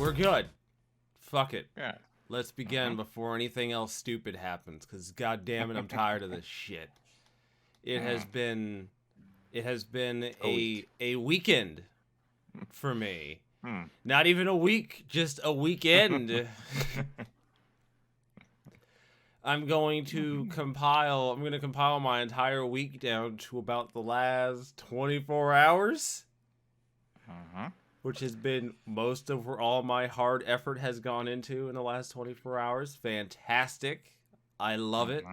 We're good. Fuck it. Yeah. Let's begin before anything else stupid happens, because god damn it, I'm tired of this shit. It has been a weekend for me. Not even a week, just a weekend. I'm going to compile my entire week down to about the last 24 hours. Which has been most of where all my hard effort has gone into in the last 24 hours. Fantastic. I love it.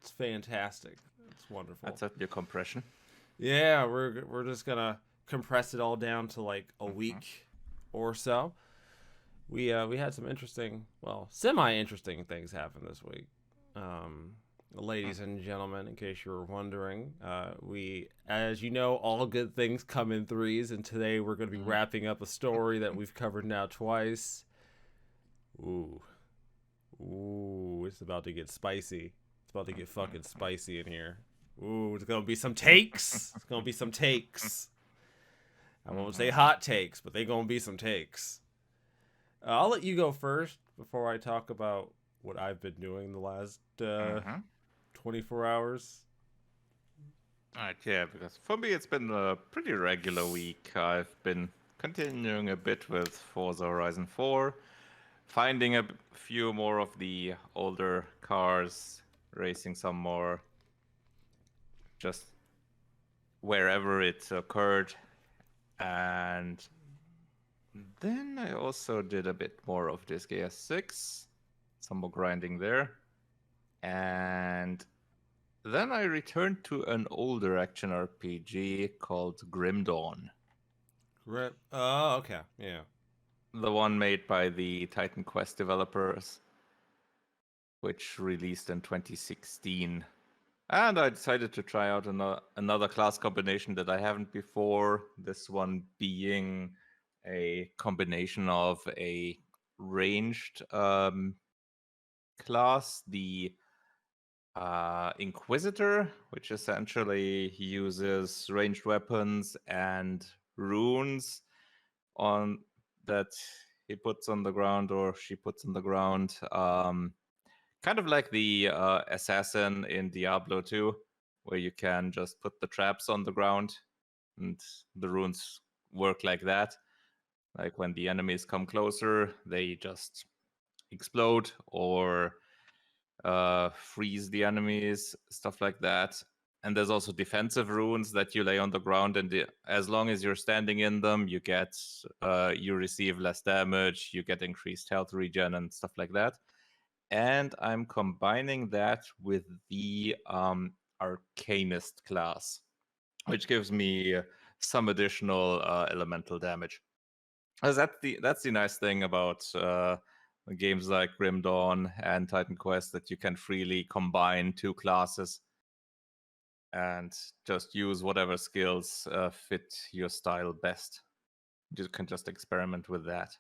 It's fantastic. It's wonderful. That's your compression. Yeah, we're just gonna compress it all down to like a week or so. We had some interesting, semi-interesting things happen this week. Ladies and gentlemen, in case you were wondering, we, as you know, all good things come in threes, and today we're going to be wrapping up a story that we've covered now twice. Ooh, it's about to get spicy. It's about to get fucking spicy in here. Ooh, it's going to be some takes. It's going to be some takes. I won't say hot takes, but they're going to be some takes. I'll let you go first before I talk about what I've been doing the last 24 hours. Alright, yeah, because for me it's been a pretty regular week. I've been continuing a bit with Forza Horizon 4, finding a few more of the older cars, racing some more, just wherever it occurred. And then I also did a bit more of this GS6, some more grinding there. And then I returned to an older action RPG called Grim Dawn. Oh, okay. Yeah. The one made by the Titan Quest developers, which released in 2016. And I decided to try out another class combination that I haven't before. This one being a combination of a ranged class, the Inquisitor, which essentially uses ranged weapons and runes on that he puts on the ground or she puts on the ground. Kind of like the assassin in Diablo 2, where you can just put the traps on the ground and the runes work like that. Like when the enemies come closer, they just explode or freeze the enemies, stuff like that. And there's also defensive runes that you lay on the ground, and as long as you're standing in them, you receive less damage, you get increased health regen and stuff like that. And I'm combining that with the Arcanist class, which gives me some additional elemental damage. That's the nice thing about games like Grim Dawn and Titan Quest, that you can freely combine two classes and just use whatever skills fit your style best. You can just experiment with that.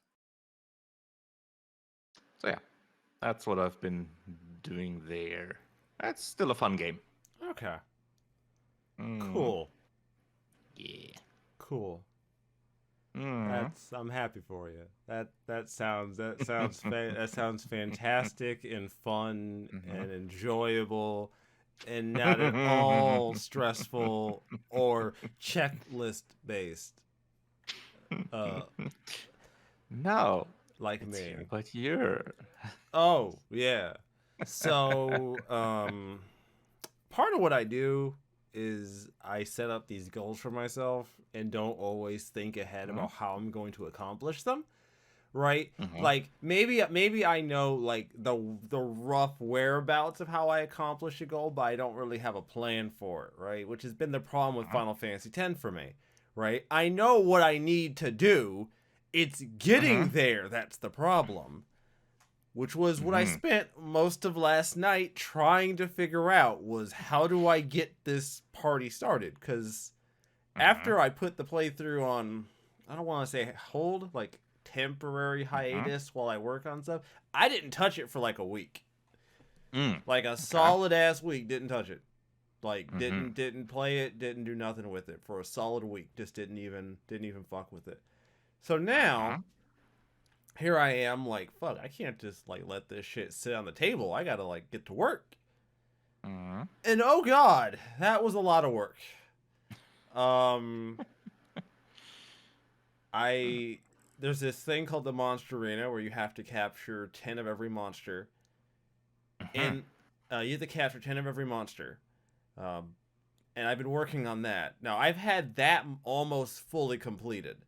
So yeah, that's what I've been doing there. That's still a fun game. Okay. Cool. Yeah. Cool. I'm happy for you. That sounds fantastic and fun and enjoyable and not at all stressful or checklist based. No, like me. But you're. Oh yeah. So part of what I do is I set up these goals for myself and don't always think ahead about how I'm going to accomplish them. Right? Like maybe I know like the rough whereabouts of how I accomplish a goal, but I don't really have a plan for it, right? Which has been the problem with Final Fantasy X for me, right? I know what I need to do. It's getting there that's the problem. Which was what I spent most of last night trying to figure out, was how do I get this party started? Because after I put the playthrough on, I don't want to say hold, like temporary hiatus while I work on stuff, I didn't touch it for like a week. Like a solid ass week, didn't touch it. Like didn't play it, didn't do nothing with it for a solid week. Just didn't even fuck with it. So now here I am, like, fuck, I can't just like let this shit sit on the table. I gotta like get to work. Mhm. And oh god, that was a lot of work. Um, I there's this thing called the Monster Arena where you have to capture 10 of every monster, Mhm. and you have to capture 10 of every monster. Um, and I've been working on that. Now I've had that almost fully completed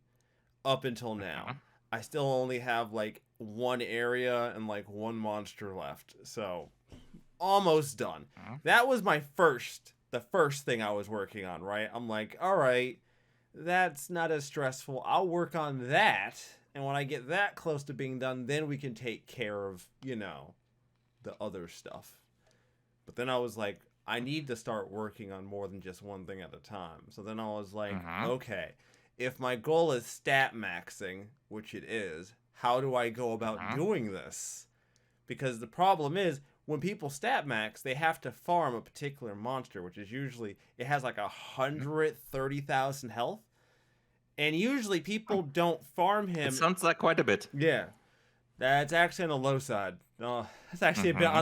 up until now. Mhm. I still only have like one area and like one monster left, so almost done. Mhm. That was the first thing I was working on, right? I'm like, all right, that's not as stressful. I'll work on that. And when I get that close to being done, then we can take care of, the other stuff. But then I was like, I need to start working on more than just one thing at a time. So then I was like, Mhm. okay, if my goal is stat maxing, which it is, how do I go about Mhm. doing this? Because the problem is when people stat max, they have to farm a particular monster, which is usually it has like 130,000 health, and usually people don't farm It him. sounds like quite a bit. Yeah, that's actually on the low side. That's actually a bit Mhm.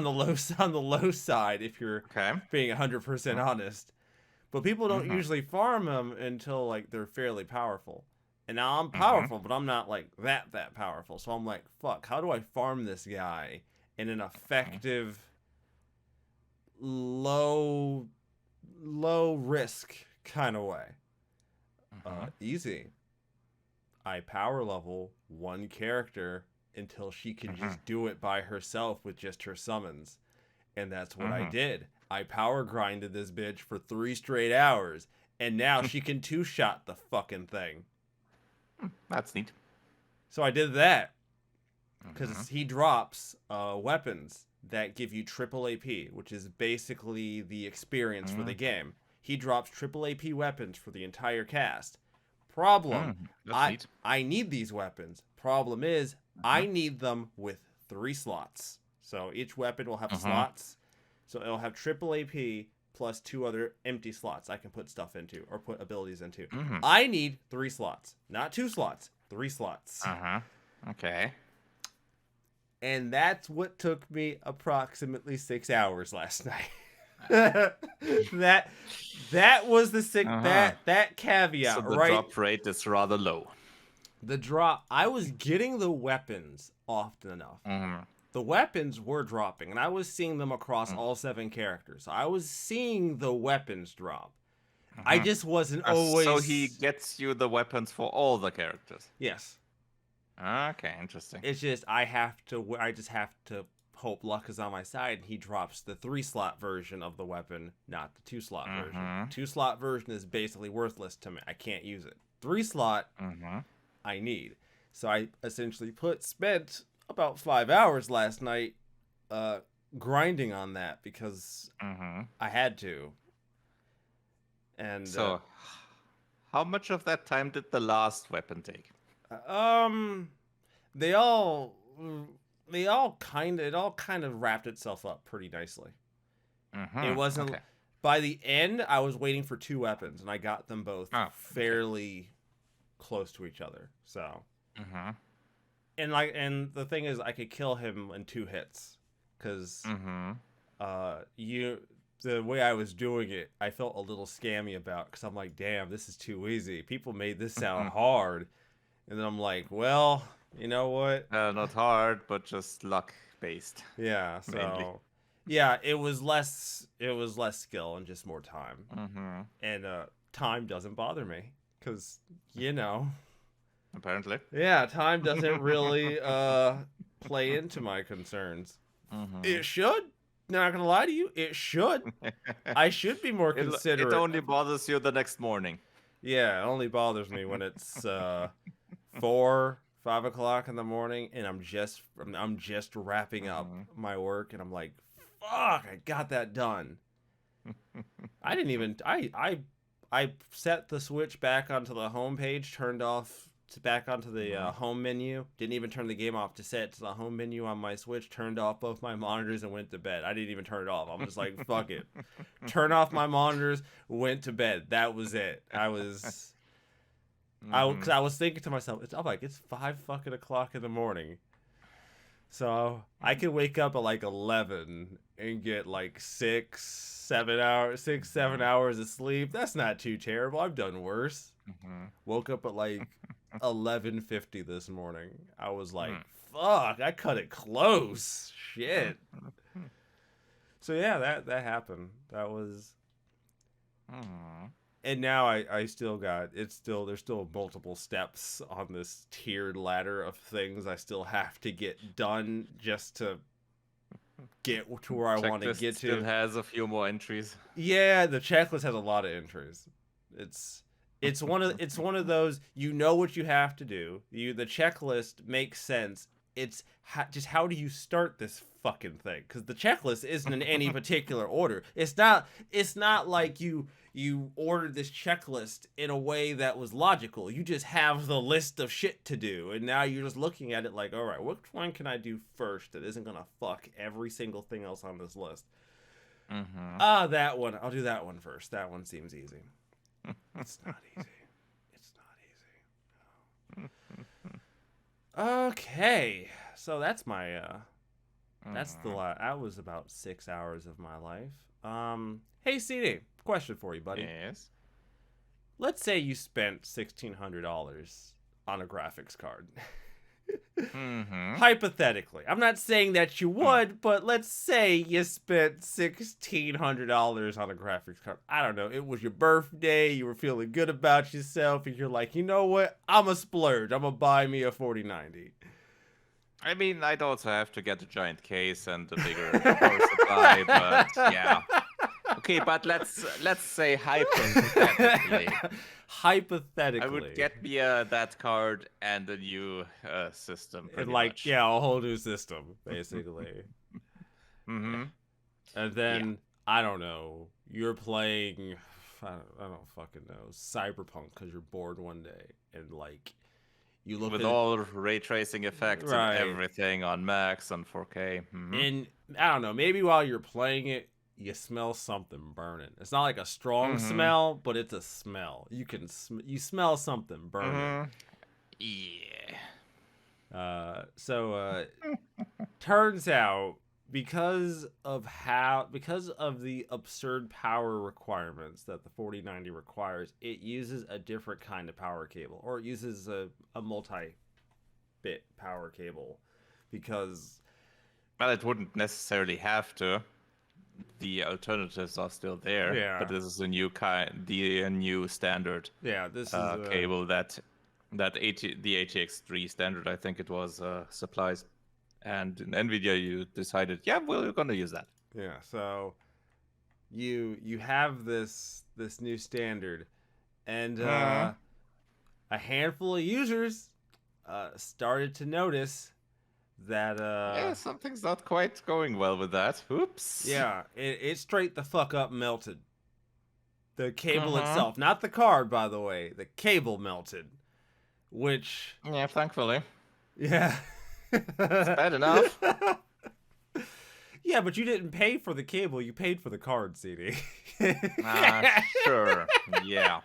on the low side if you're Okay. being 100% Mhm. honest. But people don't Mhm. usually farm them until like they're fairly powerful. And now I'm Mhm. powerful, but I'm not like that powerful. So I'm like, fuck, how do I farm this guy in an Mhm. effective low risk kind of way? Mhm. Easy. I power level one character until she can Mhm. just do it by herself with just her summons. And that's what I Mhm. did. I power grinded this bitch for 3 straight hours, and now she can two-shot the fucking thing. That's neat. So I did that Mhm. because he drops weapons that give you triple AP, which is basically the experience for the Mhm. game. He drops triple AP weapons for the entire cast. Problem, Mhm. That's I neat. I need these weapons. Problem is, I Mhm. need them with 3 slots. So each weapon will have Mhm. slots. So it'll have triple AP plus 2 other empty slots I can put stuff into or put abilities into. Mhm. I need 3 slots, not 2 slots, 3 slots. Uh-huh. Okay. And that's what took me approximately 6 hours last night. that that was the sick Uh-huh. that So caveat the right. drop rate is rather low. The drop, I was getting the weapons often enough. Mhm. The weapons were dropping, and I was seeing them across Mhm. all 7 characters. So I was seeing the weapons drop. I Mhm. just wasn't So he always. gets you the weapons for all the characters. Yes, Okay, interesting. it's just I just have to hope luck is on my side. And he drops the 3 slot version of the weapon, not the 2 slot version. Mhm. 2 slot version is basically worthless to me. I can't use it. 3 slot Mhm. I need. So I essentially spent about 5 hours last night uh, grinding on that because Mhm. I had to. And So, how much of that time did the last weapon take? um, they all it all kind of wrapped itself up pretty nicely. It Mhm. wasn't Okay. by the end. I was waiting for 2 weapons, and I got them both Oh, okay. fairly close to each other. So Mhm. and the thing is, I could kill him in 2 hits because Mhm. you the way I was doing it, I felt a little scammy about because I'm like, damn, this is too easy. People made this sound Mhm. hard, and then I'm like, well, you know what? Not hard, but just luck based Yeah, mainly. so yeah, it was less skill and just more time. Mhm. And time doesn't bother me cuz you know, Apparently. yeah, time doesn't really play into my concerns. Mhm. It should. Not going to lie to you, it should. I should be more It considerate. only bothers you the next morning. Yeah, it only bothers me when it's 4, 5 o'clock in the morning, and I'm just wrapping up Mhm. my work, and I'm like, fuck, I got that done. I didn't even I set the switch back onto the home page, turned off to back onto the Mhm. home menu. Didn't even turn the game off to set it to the home menu on my Switch. Turned off both my monitors and went to bed. I didn't even turn it off. I'm just like, fuck it. Turn off my monitors. Went to bed. That was it. I was Cause I was thinking to myself, I'm like, it's 5 fucking o'clock in the morning. So I can wake up at like 11 and get like 7 hours of sleep. That's not too terrible. I've done worse. Woke up at like 11:50 this morning. I was like, fuck, I cut it close. Shit. So yeah, that happened. That was. And now I still got there's still multiple steps on this tiered ladder of things I still have to get done just to get to where I want to get to. Still has a few more entries. Yeah, the checklist has a lot of entries. It's one of those, you know what you have to do. The checklist makes sense. It's just how do you start this fucking thing? Because the checklist isn't in any particular order. It's not like you ordered this checklist in a way that was logical. You just have the list of shit to do, and now you're just looking at it like, all right, which one can I do first that isn't gonna fuck every single thing else on this list? That one. I'll do that one first. That one seems easy. It's not easy. It's not easy. No. Okay, so that's my that was about 6 hours of my life. Hey CD, question for you, buddy. Yes. Let's say you spent $1,600 on a graphics card. Hypothetically, I'm not saying that you would, but let's say you spent $1,600 on a graphics card. I don't know. It was your birthday. You were feeling good about yourself, and you're like, you know what? I'm a splurge. I'm gonna buy me a 4090. I mean, I'd also have to get a giant case and a bigger power supply, but yeah. Okay, but let's say hypothetically. Hypothetically, I would get me that card and a new system. And like, much. yeah, a whole new system, basically. And then I don't know. You're playing, I don't fucking know, Cyberpunk because you're bored one day, and like you look with at all ray tracing effects and everything on max on 4K. And I don't know. Maybe while you're playing it, you smell something burning. It's not like a strong smell, but it's a smell. You smell something burning. Yeah. So turns out because of the absurd power requirements that the 4090 requires, it uses a different kind of power cable, or it uses a multi-bit power cable, because well, it wouldn't necessarily have to. The alternatives are still there, but this is a new new standard. Yeah, this is cable that the ATX3 standard, I think it was, supplies, and in NVIDIA you decided, yeah, we're gonna use that. Yeah, so you have this new standard, and a handful of users started to notice that yeah, something's not quite going well with that. Oops. Yeah, it straight the fuck up melted. The cable itself, not the card, by the way. The cable melted, which yeah, thankfully. Yeah. It's bad enough. Yeah, but you didn't pay for the cable. You paid for the card, CD. Sure. Yeah.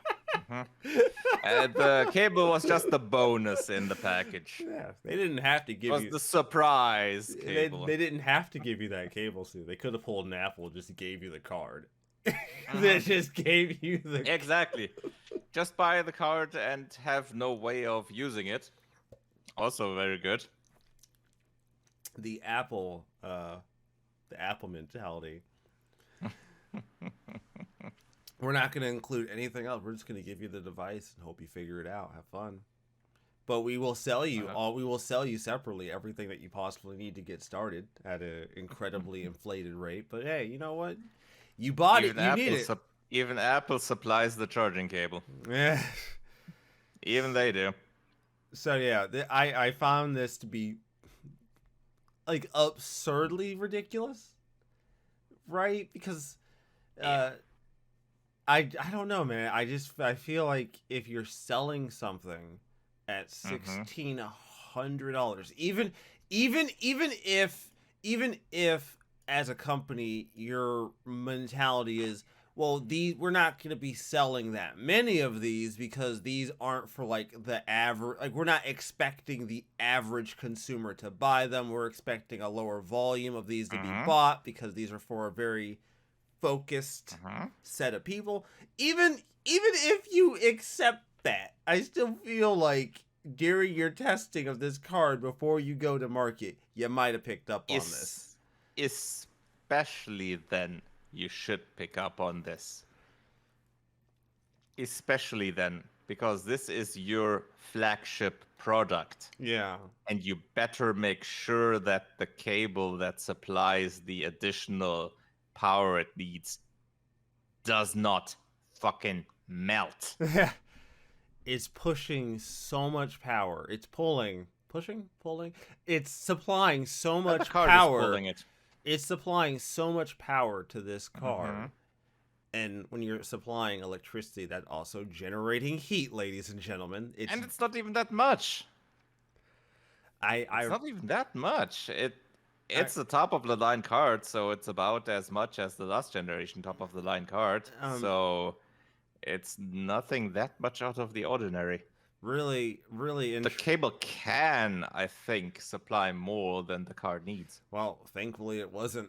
The cable was just a bonus in the package. Yeah, they didn't have to give you. It was the surprise cable. They didn't have to give you that cable, CD. They could have pulled an Apple and just gave you the card. They just gave you the. Exactly. Just buy the card and have no way of using it. Also very good. The Apple mentality. We're not going to include anything else. We're just going to give you the device and hope you figure it out. Have fun. But we will sell you we will sell you separately everything that you possibly need to get started at an incredibly inflated rate. But hey, you know what? You bought it. You need it. Even Apple supplies the charging cable. Yeah. Even they do. So yeah, I found this to be like absurdly ridiculous, right? Because I don't know, man. I feel like if you're selling something at $1,600, even if as a company your mentality is, well, we're not going to be selling that many of these because these aren't for like the average. Like we're not expecting the average consumer to buy them. We're expecting a lower volume of these to be Mm-hmm. bought because these are for a very focused Mm-hmm. set of people. Even if you accept that, I still feel like during your testing of this card before you go to market, you might have picked up on this. Is especially then you should pick up on this. Especially then, because this is your flagship product. Yeah. And you better make sure that the cable that supplies the additional power it needs does not fucking melt. It's pushing so much power. It's pulling. It's supplying so And the much card is power. pulling it. It's supplying so much power to this card. Mm-hmm. And when you're supplying electricity, that's also generating heat, ladies and gentlemen. And it's not even that much. It's not even that much. It's the top of the line card, so it's about as much as the last generation top of the line card. So it's nothing that much out of the ordinary. Really, really The cable can, I think, supply more than the card needs. Well, thankfully it wasn't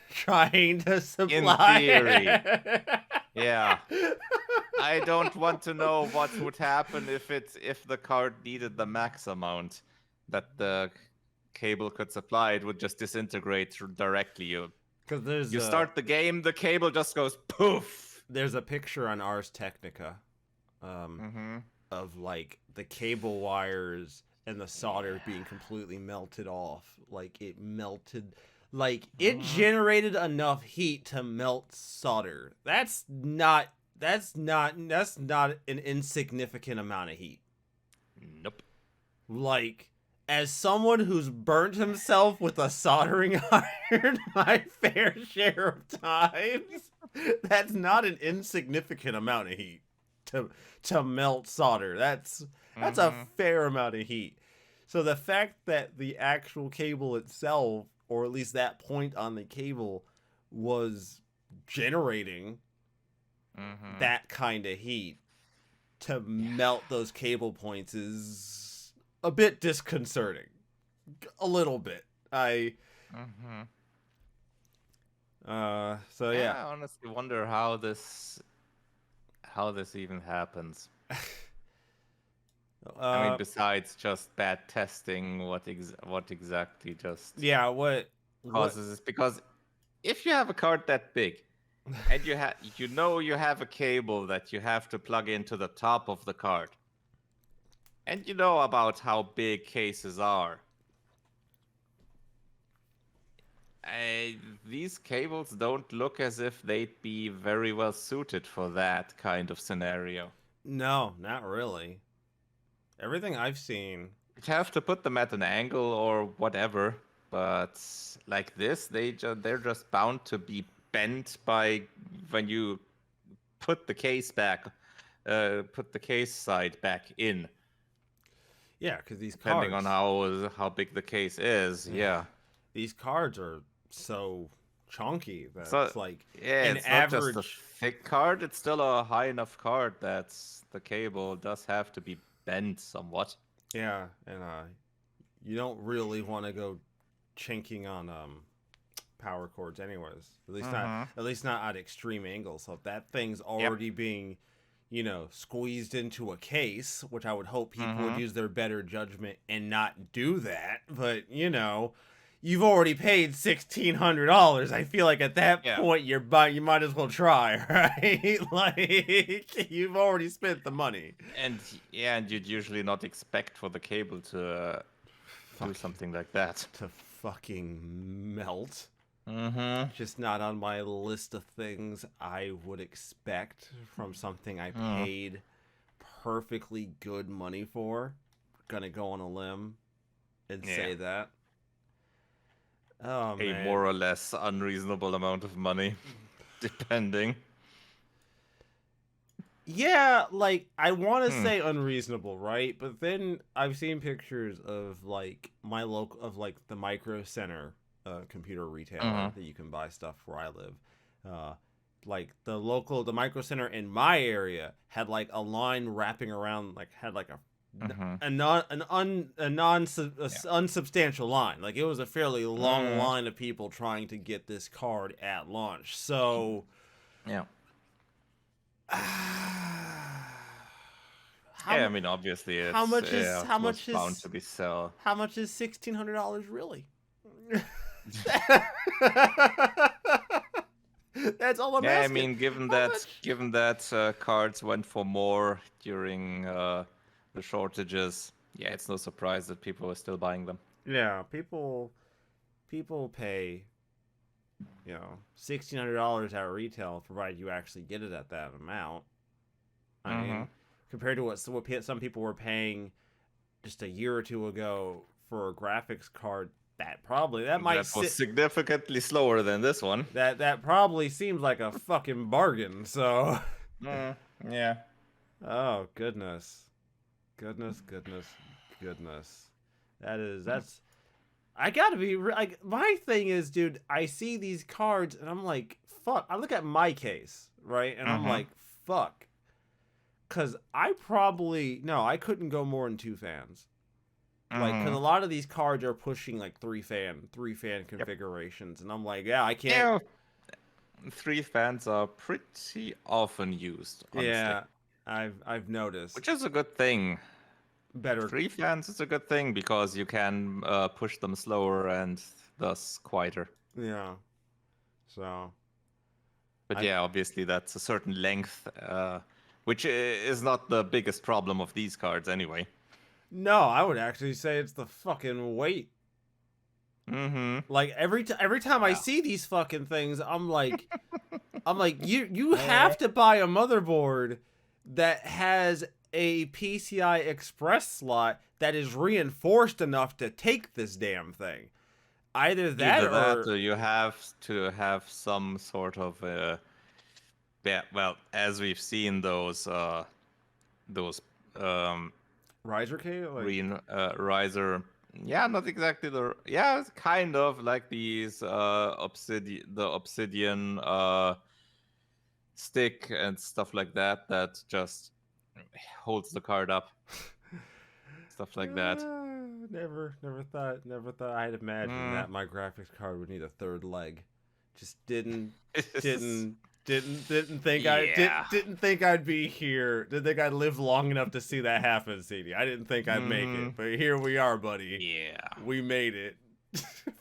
trying to supply. In theory. Yeah. I don't want to know what would happen if the card needed the max amount that the cable could supply. It would just disintegrate directly. You start the game, the cable just goes poof. There's a picture on Ars Technica of like the cable wires and the solder being completely melted off. Like it melted, like it generated enough heat to melt solder. That's not an insignificant amount of heat. Nope. Like, as someone who's burnt himself with a soldering iron my fair share of times, that's not an insignificant amount of heat to melt solder. That's a fair amount of heat. So the fact that the actual cable itself, or at least that point on the cable, was generating that kind of heat to melt those cable points is a bit disconcerting. A little bit. I honestly wonder how this even happens. I mean, besides just bad testing, what exactly just causes this? Because if you have a card that big, and you have a cable that you have to plug into the top of the card, and you know about how big cases are, these cables don't look as if they'd be very well suited for that kind of scenario. No, not really. Everything I've seen, you'd have to put them at an angle or whatever, but like this, they're just bound to be bent by when you put the case side back in. Yeah, because these depending on how big the case is, these cards are so chunky that it's like it's average... not just a thick card. It's still a high enough card that the cable does have to be bent somewhat. Yeah, and you don't really want to go chinking on power cords anyways. At least not at extreme angles. So if that thing's already being, squeezed into a case, which I would hope people would use their better judgment and not do that. But you've already paid $1,600. I feel like at that point you might as well try, right? Like you've already spent the money. And you'd usually not expect for the cable to do something like that. To fucking melt. Mm-hmm. Just not on my list of things I would expect from something I paid perfectly good money for. Gonna go on a limb and say that. Oh, man. A more or less unreasonable amount of money, depending. Yeah, like, I want to say unreasonable, right? But then I've seen pictures of, like, the Micro Center computer retailer that you can buy stuff where I live. like the Micro Center in my area had like a line wrapping around, like had like Mm-hmm. Yeah. unsubstantial line. Like it was a fairly long Mm, line of people trying to get this card at launch. So yeah. how Yeah, I much mean, obviously, how it's much is it was bound to be sell. how much is $1,600 really? That's all I'm Yeah, I asking. mean, How much? given that cards went for more during the shortages, yeah, it's no surprise that people are still buying them. Yeah, people pay, $1,600 at retail, provided you actually get it at that amount. I Mm-hmm. mean, compared to what some people were paying just a year or two ago for a graphics card, that might That was sit significantly slower than this one. that probably seems like a fucking bargain. So, Mm, yeah. oh goodness, goodness, goodness, goodness. That's I gotta be like, my thing is, dude. I see these cards and I'm like, fuck. I look at my case, right, and I'm Mm-hmm. like, fuck, because I probably no, I couldn't go more than 2 fans. Like, because Mm-hmm. a lot of these cards are pushing like three fan Yep. configurations, and I'm like, yeah, I can't. Yeah, 3 fans are pretty often used, honestly, Yeah, I've noticed which is a good thing. better. 3 fans is a good thing because you can push them slower and thus quieter. Yeah, so But I yeah, obviously that's a certain length, which is not the biggest problem of these cards anyway. no, I would actually say it's the fucking weight. Mm-hmm. Like every time I Yeah. see these fucking things, I'm like, you Eh. have to buy a motherboard that has a PCI Express slot that is reinforced enough to take this damn thing. Either that Either that or or you have to have some sort of yeah, well, as we've seen those um riser K, like riser, yeah, not exactly yeah, it's kind of like these obsidian stick and stuff like that that just holds the card up, stuff like that. never thought I'd imagine Mm. that my graphics card would need a third leg. Just didn't didn't think Yeah. didn't think I'd be here. Didn't think I'd live long enough to see that happen, CD. I didn't think I'd make Hmm. it, but here we are, buddy. Yeah. We made it.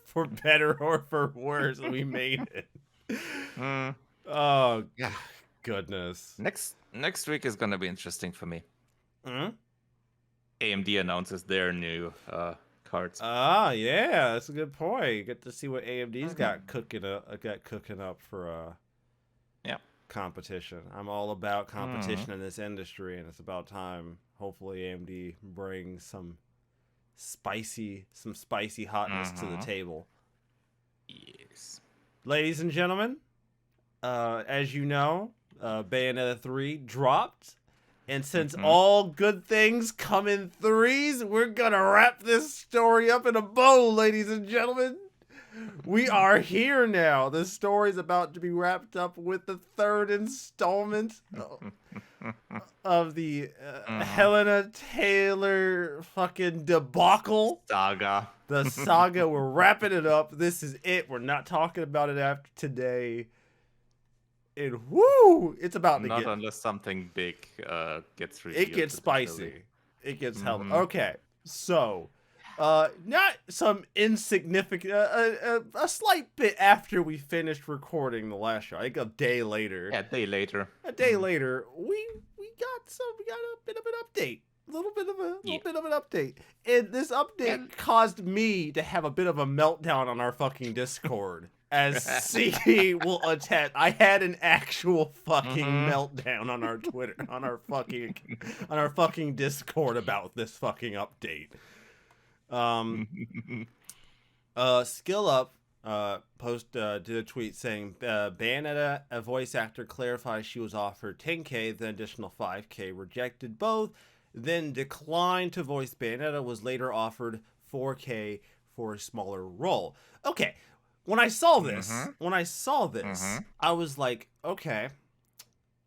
For better or for worse, we made it. Mm. Oh Yeah. goodness. Next week is gonna be interesting for me. Hmm? AMD announces their new cards. Ah, yeah, that's a good point. Get to see what AMD's Mhm. got cooking up for Yeah. competition. I'm all about Mhm. competition in this industry, and it's about time. Hopefully, AMD brings some spicy hotness to the Mhm. table. Yes. Ladies and gentlemen, as you know, Bayonetta 3 dropped. And since Mhm. all good things come in threes, we're gonna wrap this story up in a bow, ladies and gentlemen. We are here now. The story's about to be wrapped up with the third installment of the Mhm. Helena Taylor fucking debacle. Saga. The saga, we're wrapping it up. This is it. We're not talking about it after today. And whoo, it's about to Not get unless something big gets it revealed gets eventually. spicy. It gets hell. Mhm. Okay, so, not some insignificant, a slight bit after we finished recording the last show, like a day later. Yeah, a day later. A day later, we got a bit of an update. A little bit Yeah. of an update, and this update And caused me to have a bit of a meltdown on our fucking Discord. As CD will attest, I had an actual fucking Mhm. meltdown on our Twitter, on our fucking Discord about this fucking update. Um, Skill Up did a tweet saying Bayonetta, a voice actor, clarifies she was offered 10K, then additional 5K, rejected both, then declined to voice Bayonetta, was later offered 4K for a smaller role. Okay, when I saw Mm-hmm. this, I was like, okay,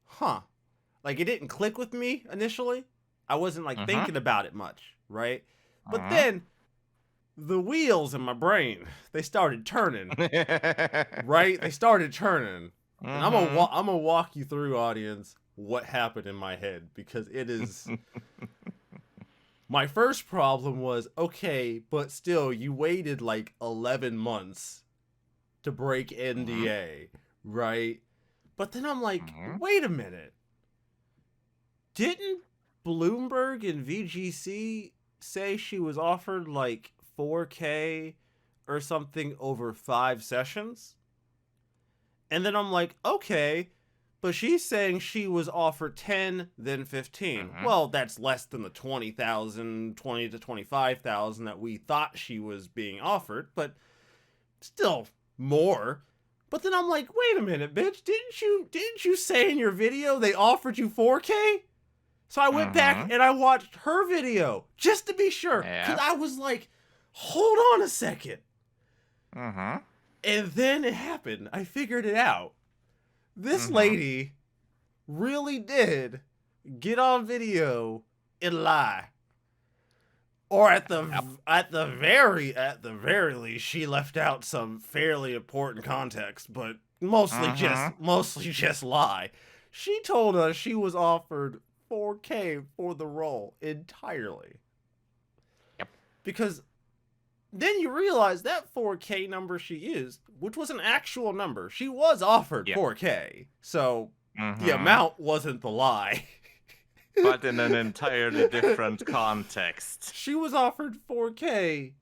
huh. Like, it didn't click with me initially. I wasn't like Mm-hmm. thinking about it much, right? But Mm-hmm. then the wheels in my brain, they started turning, right? They started turning. And Mm-hmm. I'm gonna walk you through, audience, what happened in my head, because it is my first problem was, okay, but still you waited like 11 months to break Mm-hmm. NDA, right? But then I'm like, Mm-hmm. wait a minute. Didn't Bloomberg and VGC say she was offered like 4K or something over 5 sessions? And then I'm like, okay, but she's saying she was offered 10, then 15. Mm-hmm. Well, that's less than the 20,000, 20 to 25,000 that we thought she was being offered, but still more. But then I'm like, wait a minute, bitch, didn't you say in your video they offered you 4K? So I went back Mm-hmm. and I watched her video just to be sure, cuz Yep. I was like, hold on a second. Mm-hmm. And then it happened. I figured it out. This Mm-hmm. lady really did get on video and lie. Or Yep. at the very least, she left out some fairly important context, but Mm-hmm. mostly just lie. She told us she was offered 4K for the role entirely. Yep. Because then you realize that 4K number she used, which was an actual number, she was offered Yep. 4K. So the Mm-hmm. amount wasn't the lie. But in an entirely different context. She was offered 4K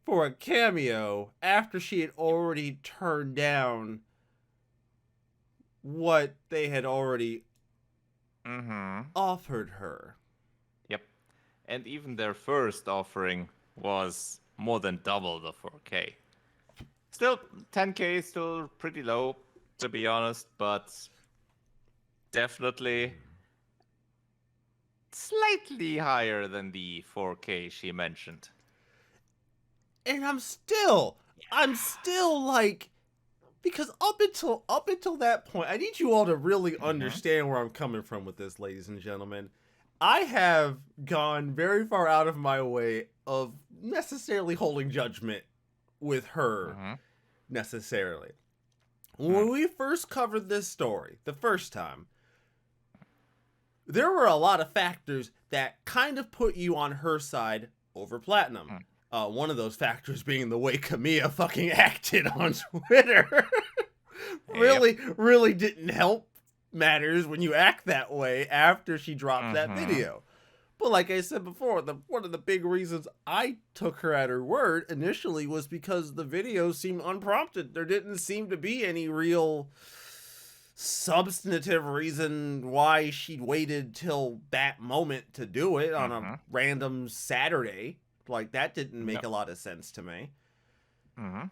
for a cameo after she had already turned down what they had already Mm-hmm. offered her. Yep. And even their first offering was more than double the 4K. Still, 10K is still pretty low, to be honest, but definitely slightly higher than the 4K she mentioned. And I'm still like, because up until that point, I need you all to really Mm-hmm. understand where I'm coming from with this, ladies and gentlemen. I have gone very far out of my way of necessarily holding judgment with her Mm-hmm. necessarily. Mm. When we first covered this story the first time, there were a lot of factors that kind of put you on her side over Platinum. Mm. One of those factors being the way Camilla fucking acted on Twitter. Yep. Really didn't help matters when you act that way after she dropped that Mm-hmm. video. But like I said before, one of the big reasons I took her at her word initially was because the video seemed unprompted. There didn't seem to be any real substantive reason why she'd waited till that moment to do it on a Mm-hmm. random Saturday. Like, that didn't make Yep. a lot of sense to me. Mm-hmm.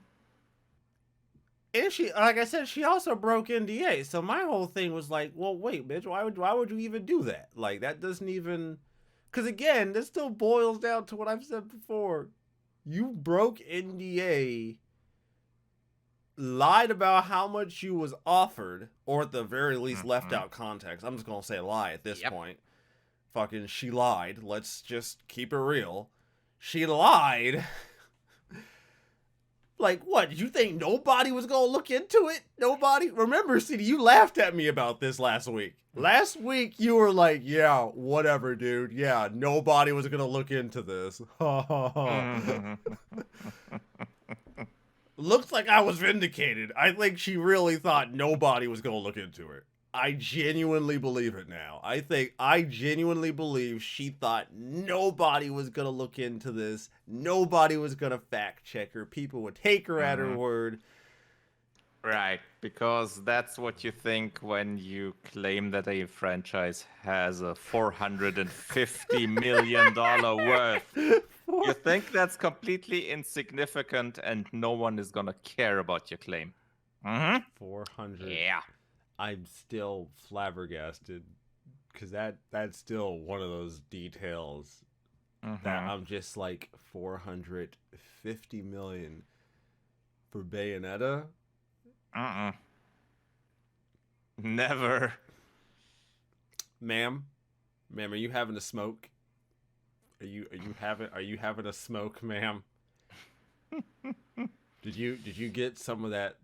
And she, like I said, she also broke NDA. So my whole thing was like, well, wait, bitch, why would you even do that? Like, that doesn't even, because again, this still boils down to what I've said before. You broke NDA, lied about how much you was offered, or at the very least left Mm-hmm. out context. I'm just gonna say lie at this Yep. point. Fucking, she lied. Let's just keep it real. She lied. Like, what? You think nobody was gonna look into it? Nobody? Remember, CD, you laughed at me about this last week. Last week, you were like, yeah, whatever, dude. Yeah, nobody was gonna look into this. Mm-hmm. Looks like I was vindicated. I think she really thought nobody was gonna look into it. I genuinely believe it now. I genuinely believe she thought nobody was gonna look into this. Nobody was gonna fact check her. People would take her at her Mm-hmm. word. Right, because that's what you think when you claim that a franchise has a $450 million worth. You think that's completely insignificant and no one is gonna care about your claim. Mm-hmm. 400. Yeah. I'm still flabbergasted because that's still one of those details that Mm-hmm. I'm just like 450 million For Bayonetta? Never. Ma'am, are you having a smoke? Are you having a smoke, ma'am? Did you get some of that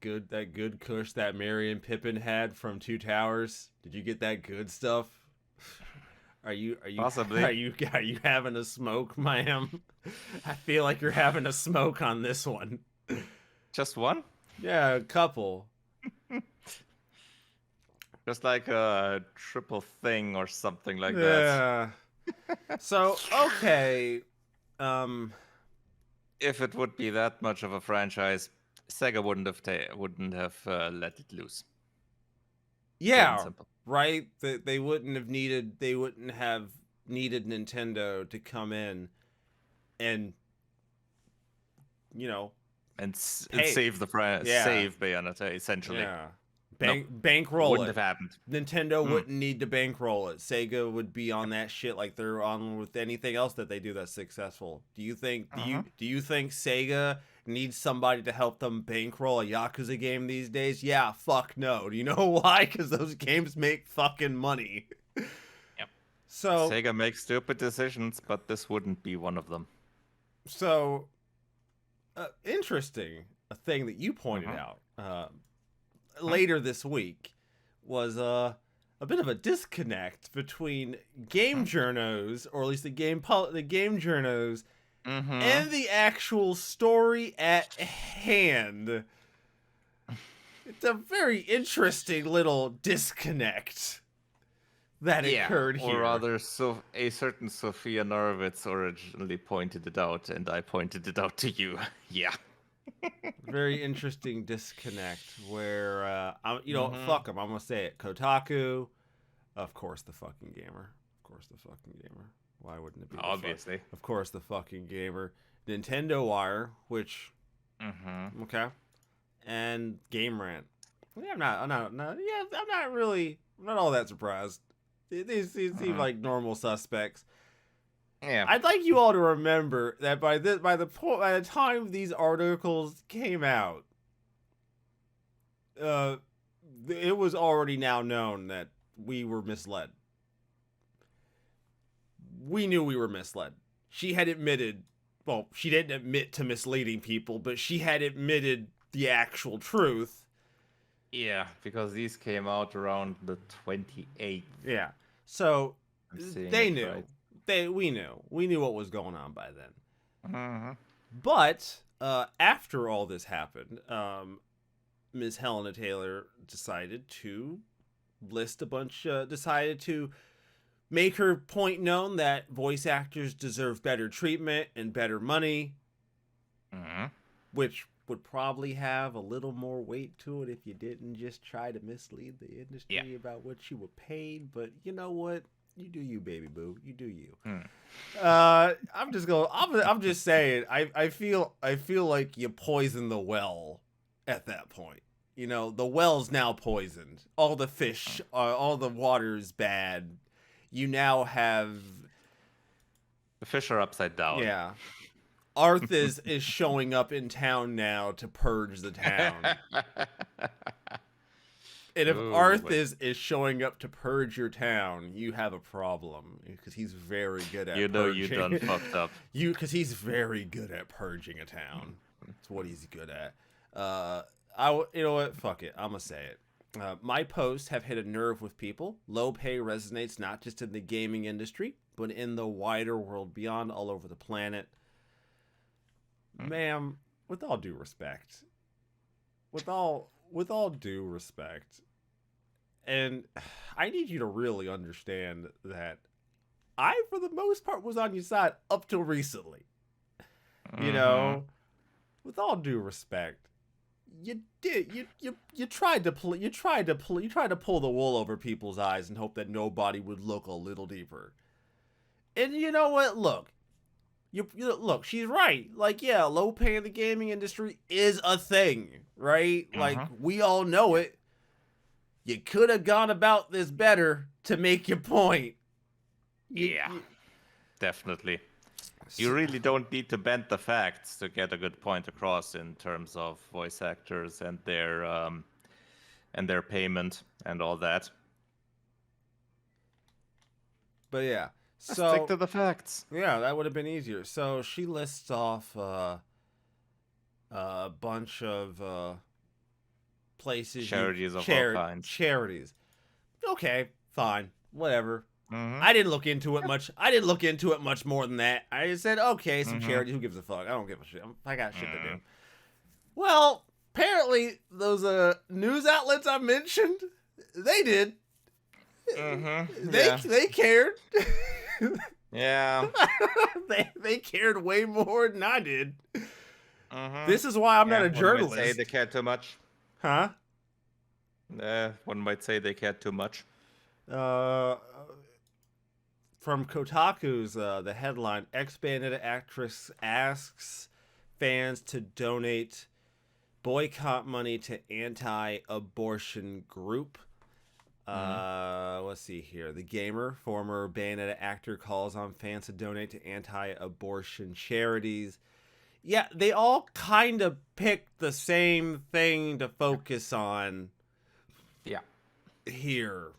good kush that Merry and Pippin had from Two Towers? Did you get that good stuff? Are you Possibly. are you having a smoke, ma'am? I feel like you're having a smoke on this one. Just one? Yeah, a couple. Just like a triple thing or something like that. Yeah. So, okay. If it would be that much of a franchise, Sega wouldn't have let it loose. Yeah, right. They wouldn't have needed Nintendo to come in and and save the save Bayonetta essentially. Yeah. Bankroll wouldn't it. have happened. Nintendo wouldn't need to bankroll it. Sega would be on that shit like they're on with anything else that they do that's successful. Do you think do you think Sega needs somebody to help them bankroll a Yakuza game these days? Yeah, fuck no. Do you know why? Because those games make fucking money. Yep. So Sega makes stupid decisions, but this wouldn't be one of them. So interesting. A thing that you pointed out later this week was a bit of a disconnect between game journos, or at least the game journos, and the actual story at hand. It's a very interesting little disconnect that occurred here. Or rather, a certain Sophia Norwitz originally pointed it out, and I pointed it out to you. Yeah. Very interesting disconnect where, fuck them. I'm going to say it. Kotaku, of course the fucking gamer. Why wouldn't it be? Obviously. Of course the fucking gamer. Nintendo Wire, which, okay. And Game Rant. Yeah, I'm not all that surprised. These seem like normal suspects. Yeah. I'd like you all to remember that by the time these articles came out, it was already now known that we were misled. We knew we were misled. She had admitted, well, she didn't admit to misleading people, but she had admitted the actual truth. Yeah, because these came out around the 28th. Yeah. So they knew. Right. We knew what was going on by then. But after all this happened, Ms. Helena Taylor decided to decided to make her point known that voice actors deserve better treatment and better money, which would probably have a little more weight to it if you didn't just try to mislead the industry about what you were paid. But you know what? You do you, baby boo. You do you. I'm just saying. I feel like you poisoned the well at that point. You know, the well's now poisoned. All the fish, all the water's bad. You now have the fish are upside down. Yeah. Arth is showing up in town now to purge the town. And if Arth is showing up to purge your town, you have a problem, because he's very good at purging. You done fucked up. Because he's very good at purging a town. That's what he's good at. You know what? Fuck it. I'm gonna say it. My posts have hit a nerve with people. Low pay resonates not just in the gaming industry, but in the wider world beyond, all over the planet. Ma'am, with all due respect, with all due respect, and I need you to really understand that I, for the most part, was on your side up till recently. You know, with all due respect, you tried to pull the wool over people's eyes and hope that nobody would look a little deeper. And you know what? Look. Look, she's right. Like, yeah, low pay in the gaming industry is a thing, right? Like, we all know it. You could have gone about this better to make your point. Definitely. You really don't need to bend the facts to get a good point across in terms of voice actors and their payment and all that. But yeah, Just stick so to the facts. yeah, that would have been easier. So she lists off a bunch of places Charities of all kinds. charities. Okay, fine, whatever. Mm-hmm. I didn't look into it much. I didn't look into it much more than that. I just said, okay, some Mm-hmm. charity. Who gives a fuck? I don't give a shit. I got shit to do. Well, apparently those news outlets I mentioned, they did. Mm-hmm. They cared. Yeah. they cared way more than I did. Mm-hmm. This is why I'm not a One might journalist. say they cared too much. Huh? One might say they cared too much. From Kotaku's the headline: ex-Bayonetta actress asks fans to donate boycott money to anti-abortion group. Let's see here. The Gamer, former Bayonetta actor, calls on fans to donate to anti-abortion charities. Yeah, they all kind of picked the same thing to focus on. Yeah. Here.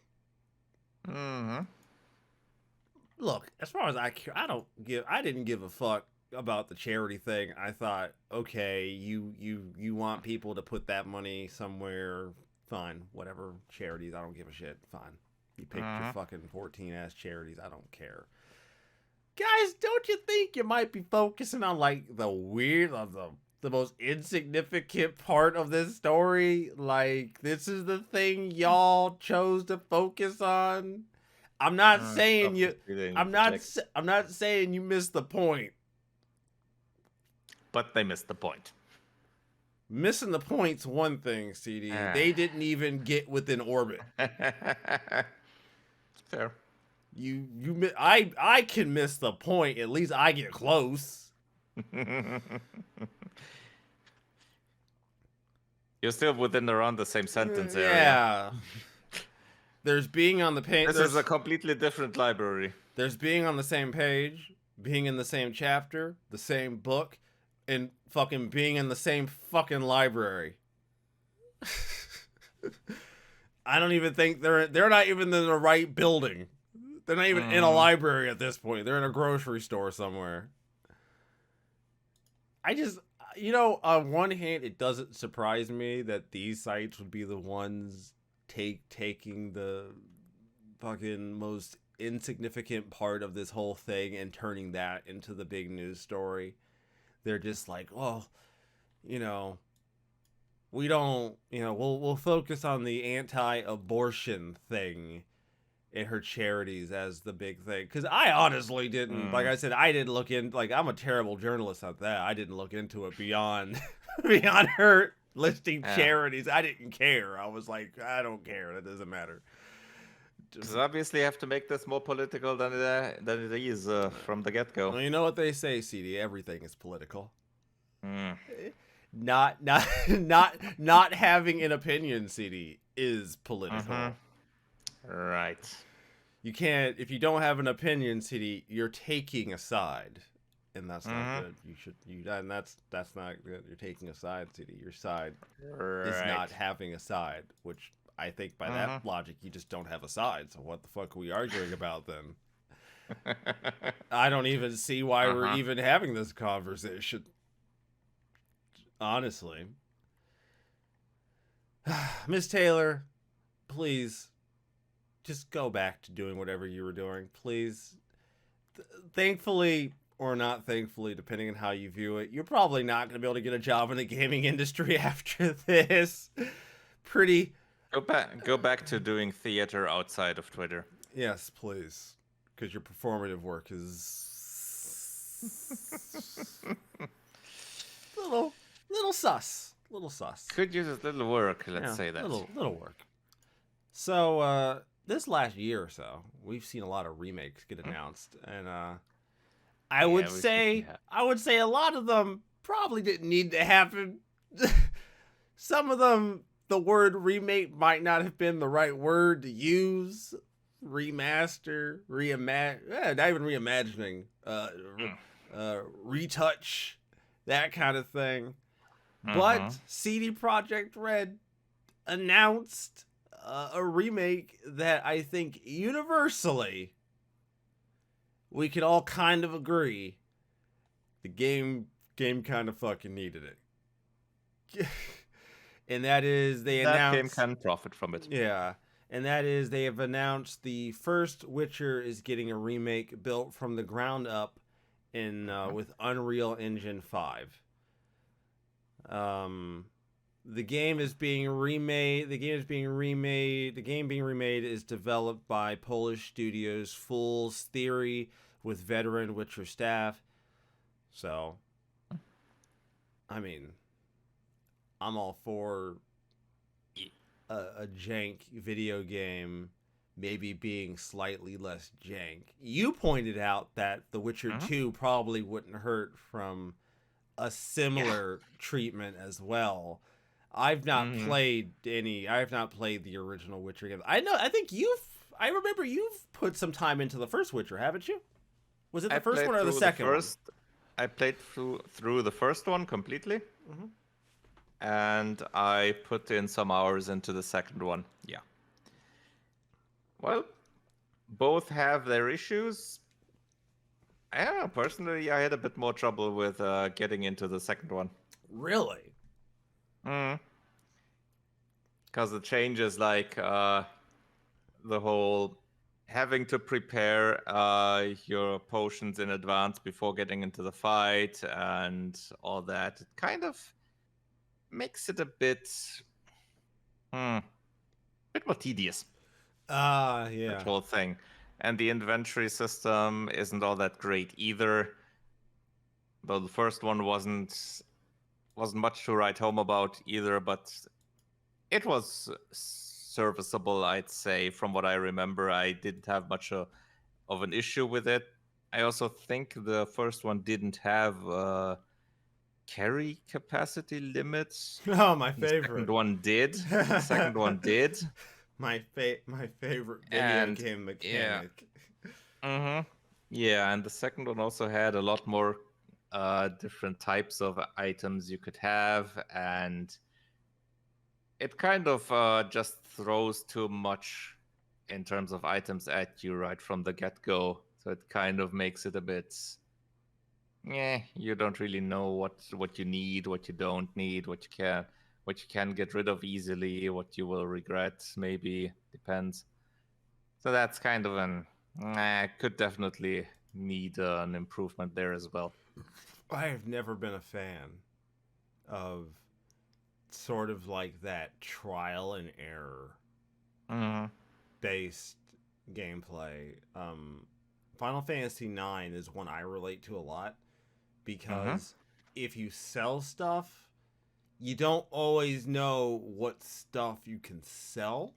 Mm-hmm. Look, as far as I care, I didn't give a fuck about the charity thing. I thought, okay, you want people to put that money somewhere, fine, whatever, charities, I don't give a shit, fine. You picked your fucking 14 ass charities, I don't care. Guys, don't you think you might be focusing on like the most insignificant part of this story? Like, this is the thing y'all chose to focus on. I'm not saying you. I'm not saying you missed the point. But they missed the point. Missing the point's one thing, CD. They didn't even get within orbit. Fair. I can miss the point. At least I get close. You're still within around the same sentence area. Yeah. There's being on the page. This is a completely different library. There's being on the same page, being in the same chapter, the same book, and fucking being in the same fucking library. I don't even think they're not even in the right building. They're not even in a library at this point. They're in a grocery store somewhere. I just, on one hand, it doesn't surprise me that these sites would be the ones taking the fucking most insignificant part of this whole thing and turning that into the big news story. They're just like, well, we don't, we'll focus on the anti-abortion thing in her charities as the big thing. Because I honestly didn't, like I said, I didn't look in, like, I'm a terrible journalist at that. I didn't look into it beyond her listing charities. I didn't care. I was like, I don't care. That doesn't matter. Because obviously you have to make this more political than it is from the get-go. Well, you know what they say, CD? Everything is political. Mm. Not having an opinion, CD, is political. Right. You can't, if you don't have an opinion, CD, you're taking a side. And that's not good. And that's not good. You're taking a side, CD. Your side is not having a side, which I think by that logic, you just don't have a side. So what the fuck are we arguing about then? I don't even see why we're even having this conversation. Honestly. Miss Taylor, please, just go back to doing whatever you were doing. Please. Thankfully, or not thankfully, depending on how you view it, you're probably not going to be able to get a job in the gaming industry after this. Go back to doing theater outside of Twitter. Yes, please. Because your performative work is little sus. Little sus. Could use a little work, let's say that. Little work. So, this last year or so, we've seen a lot of remakes get announced. And I would say a lot of them probably didn't need to happen. Some of them, the word remake might not have been the right word to use. Remaster, not even reimagining. retouch, that kind of thing. Mm-hmm. But CD Projekt Red announced a remake that I think universally we could all kind of agree the game kind of fucking needed it. And that is they That game announced can profit from it. yeah, and that is they have announced the first Witcher is getting a remake built from the ground up in with Unreal Engine 5. The game is being remade. The game being remade is developed by Polish studios Fool's Theory with veteran Witcher staff. So, I mean, I'm all for a jank video game maybe being slightly less jank. You pointed out that The Witcher 2 probably wouldn't hurt from a similar treatment as well. I've not played the original Witcher game. I remember you've put some time into the first Witcher, haven't you? Was it the first one or the second one? I played through the first one completely. And I put in some hours into the second one. Yeah. Well, both have their issues. I don't know. Personally, I had a bit more trouble with getting into the second one. Really? Because the changes, like the whole having to prepare your potions in advance before getting into the fight and all that, it kind of makes it a bit more tedious. Yeah. That whole thing. And the inventory system isn't all that great either. Though the first one wasn't much to write home about either, but it was serviceable, I'd say. From what I remember, I didn't have much of an issue with it. I also think the first one didn't have carry capacity limits. Oh, my favorite. The second one did. My favorite video game mechanic. Yeah, and the second one also had a lot more different types of items you could have, and it kind of just throws too much in terms of items at you right from the get-go. So it kind of makes it a bit you don't really know what you need, what you don't need, what you can get rid of easily, what you will regret, maybe, depends. So that's kind of could definitely need an improvement there as well. I have never been a fan of sort of like that trial and error based gameplay. Final Fantasy IX is one I relate to a lot because if you sell stuff, you don't always know what stuff you can sell.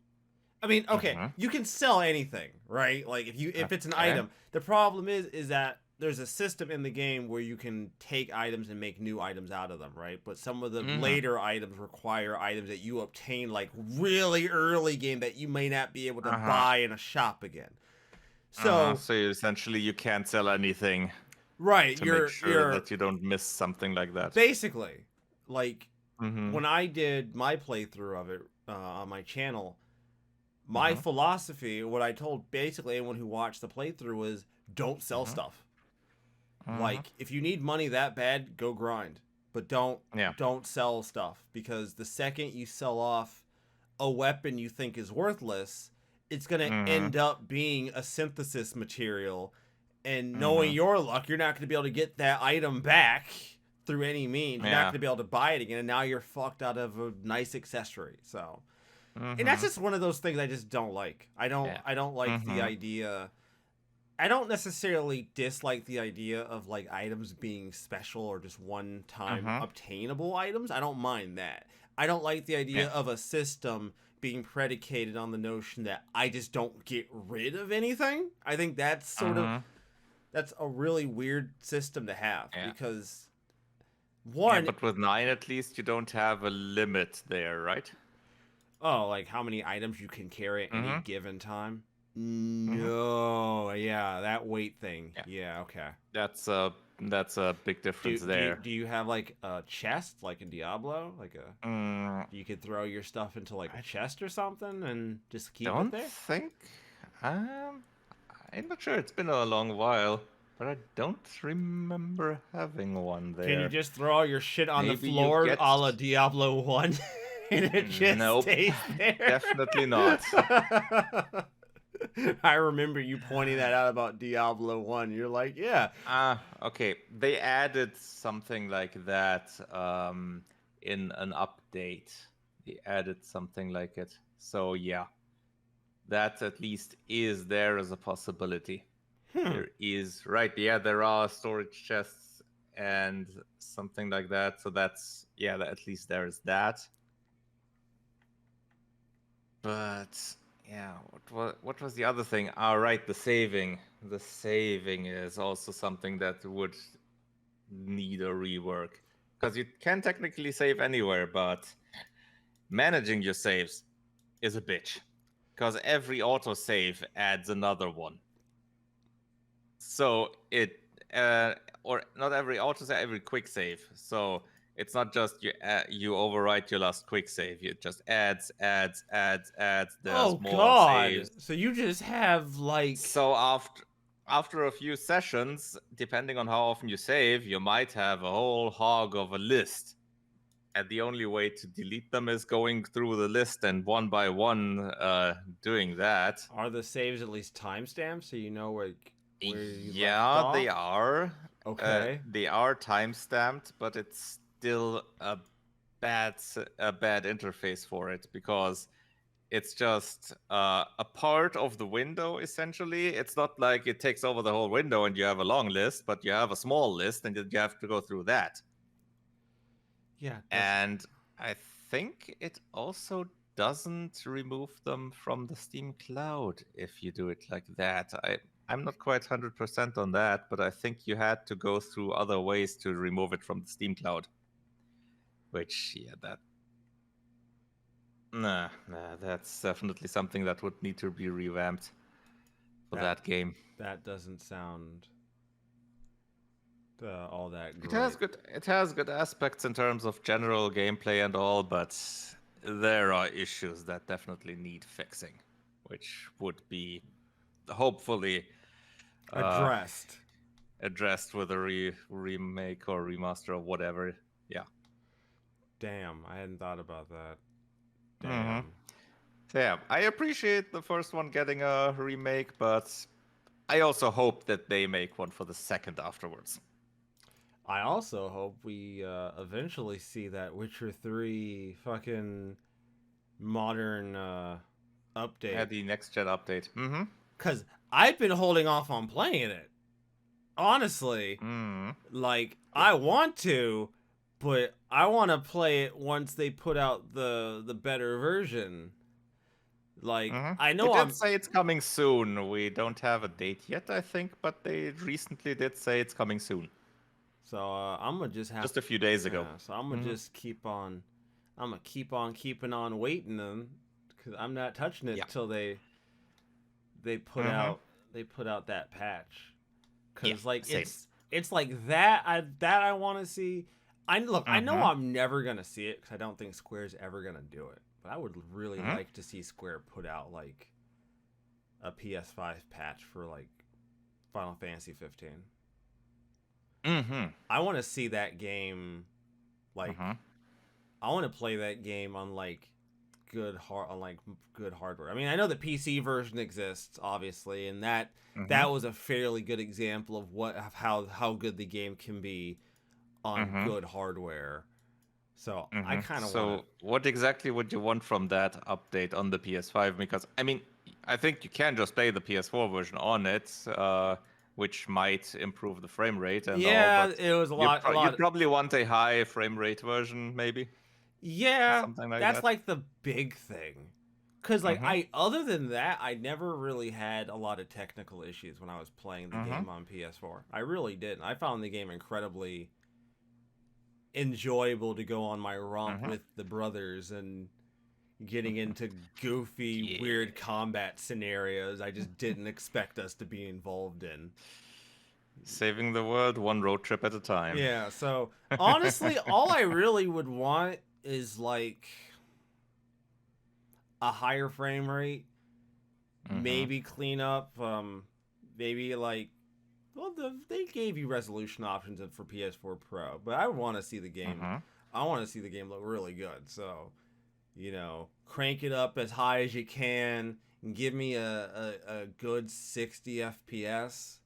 I mean, okay, you can sell anything, right? Like if it's an item. The problem is that there's a system in the game where you can take items and make new items out of them, right? But some of the later items require items that you obtain like really early game that you may not be able to buy in a shop again. So essentially you can't sell anything. Right, to make sure that you don't miss something like that. Basically, like when I did my playthrough of it on my channel, my philosophy, what I told basically anyone who watched the playthrough was don't sell stuff. Like if you need money that bad, go grind, but don't sell stuff, because the second you sell off a weapon you think is worthless, it's going to end up being a synthesis material, and knowing your luck, you're not going to be able to get that item back through any means. You're not going to be able to buy it again, and now you're fucked out of a nice accessory. So and that's just one of those things I just don't like. I don't like the idea. I don't necessarily dislike the idea of like items being special or just one-time obtainable items. I don't mind that. I don't like the idea of a system being predicated on the notion that I just don't get rid of anything. I think that's sort of that's a really weird system to have because but with 9 at least you don't have a limit there, right? Oh, like how many items you can carry at any given time? No, that weight thing. Yeah. Yeah, okay. That's a big difference there. Do you have like a chest like in Diablo? Like a Mm, you could throw your stuff into like a I chest or something and just keep it don't there? think. Um, I'm not sure. It's been a long while, but I don't remember having one Can you there. just throw all your shit on the Maybe you floor get. a la Diablo 1 and it just Nope, stays there? definitely not. I remember you pointing that out about Diablo 1. You're like, yeah. Okay. They added something like that in an update. They added something like it. So yeah, that at least is there as a possibility. There is, right? Yeah, there are storage chests and something like that. So that's, yeah, at least there is that. But yeah, what was the other thing? Right, the saving. The saving is also something that would need a rework. Because you can technically save anywhere, but managing your saves is a bitch. Because every autosave adds another one. So it or not every autosave, every quick save. So it's not just you overwrite your last quick save. It just adds. Oh There's more god. saves. So you just have like So after a few sessions, depending on how often you save, you might have a whole hog of a list. And the only way to delete them is going through the list and one by one doing that. are the saves at least timestamped so you know where you left Yeah, off? they are. Okay. They are timestamped, but it's still a bad interface for it because it's just a part of the window essentially. It's not like it takes over the whole window and you have a long list, but you have a small list and you have to go through that. Yeah. And I think it also doesn't remove them from the Steam Cloud if you do it like that. I'm not quite 100% on that, but I think you had to go through other ways to remove it from the Steam Cloud. Which, yeah, that's definitely something that would need to be revamped for that game. That doesn't sound all that great. It has good aspects in terms of general gameplay and all, but there are issues that definitely need fixing, which would be hopefully addressed with a remake or remaster or whatever. Yeah. Damn, I hadn't thought about that. Damn. Mm-hmm. So yeah, I appreciate the first one getting a remake, but I also hope that they make one for the second afterwards. I also hope we eventually see that Witcher 3 fucking modern update. Yeah, the next gen update. Mm-hmm. Because I've been holding off on playing it. Honestly. Like, I want to, but I want to play it once they put out the better version. Like, I know They did say it's coming soon. We don't have a date yet, I think, but they recently did say it's coming soon. So I'm gonna just have just a few days ago. So I'm gonna just keep on. I'm gonna keep on keeping on waiting them because I'm not touching it till they put out that patch. Because like same. it's like that I want to see. I know I'm never gonna see it because I don't think Square's ever gonna do it. But I would really like to see Square put out like a PS5 patch for like Final Fantasy 15. I want to see that game, like, I want to play that game on like good hardware. I mean, I know the PC version exists, obviously, and that was a fairly good example of how good the game can be on good hardware. So I kind of want. So what exactly would you want from that update on the PS5? Because I mean, I think you can just play the PS4 version on it. Which might improve the frame rate and all. But it was a lot. You'd probably want a high frame rate version, maybe. Yeah, something like that's that. like the big thing. Cause like other than that, I never really had a lot of technical issues when I was playing the game on PS4. I really didn't. I found the game incredibly enjoyable to go on my romp with the brothers, and getting into goofy, Yeah. weird combat scenarios I just didn't expect us to be involved in. Saving the world one road trip at a time. Yeah, so honestly, all I really would want is like a higher frame rate, Mm-hmm. maybe clean up, maybe like, well, they gave you resolution options for PS4 Pro, but I want to see the game. Mm-hmm. I want to see the game look really good. So, crank it up as high as you can and give me a good 60 FPS,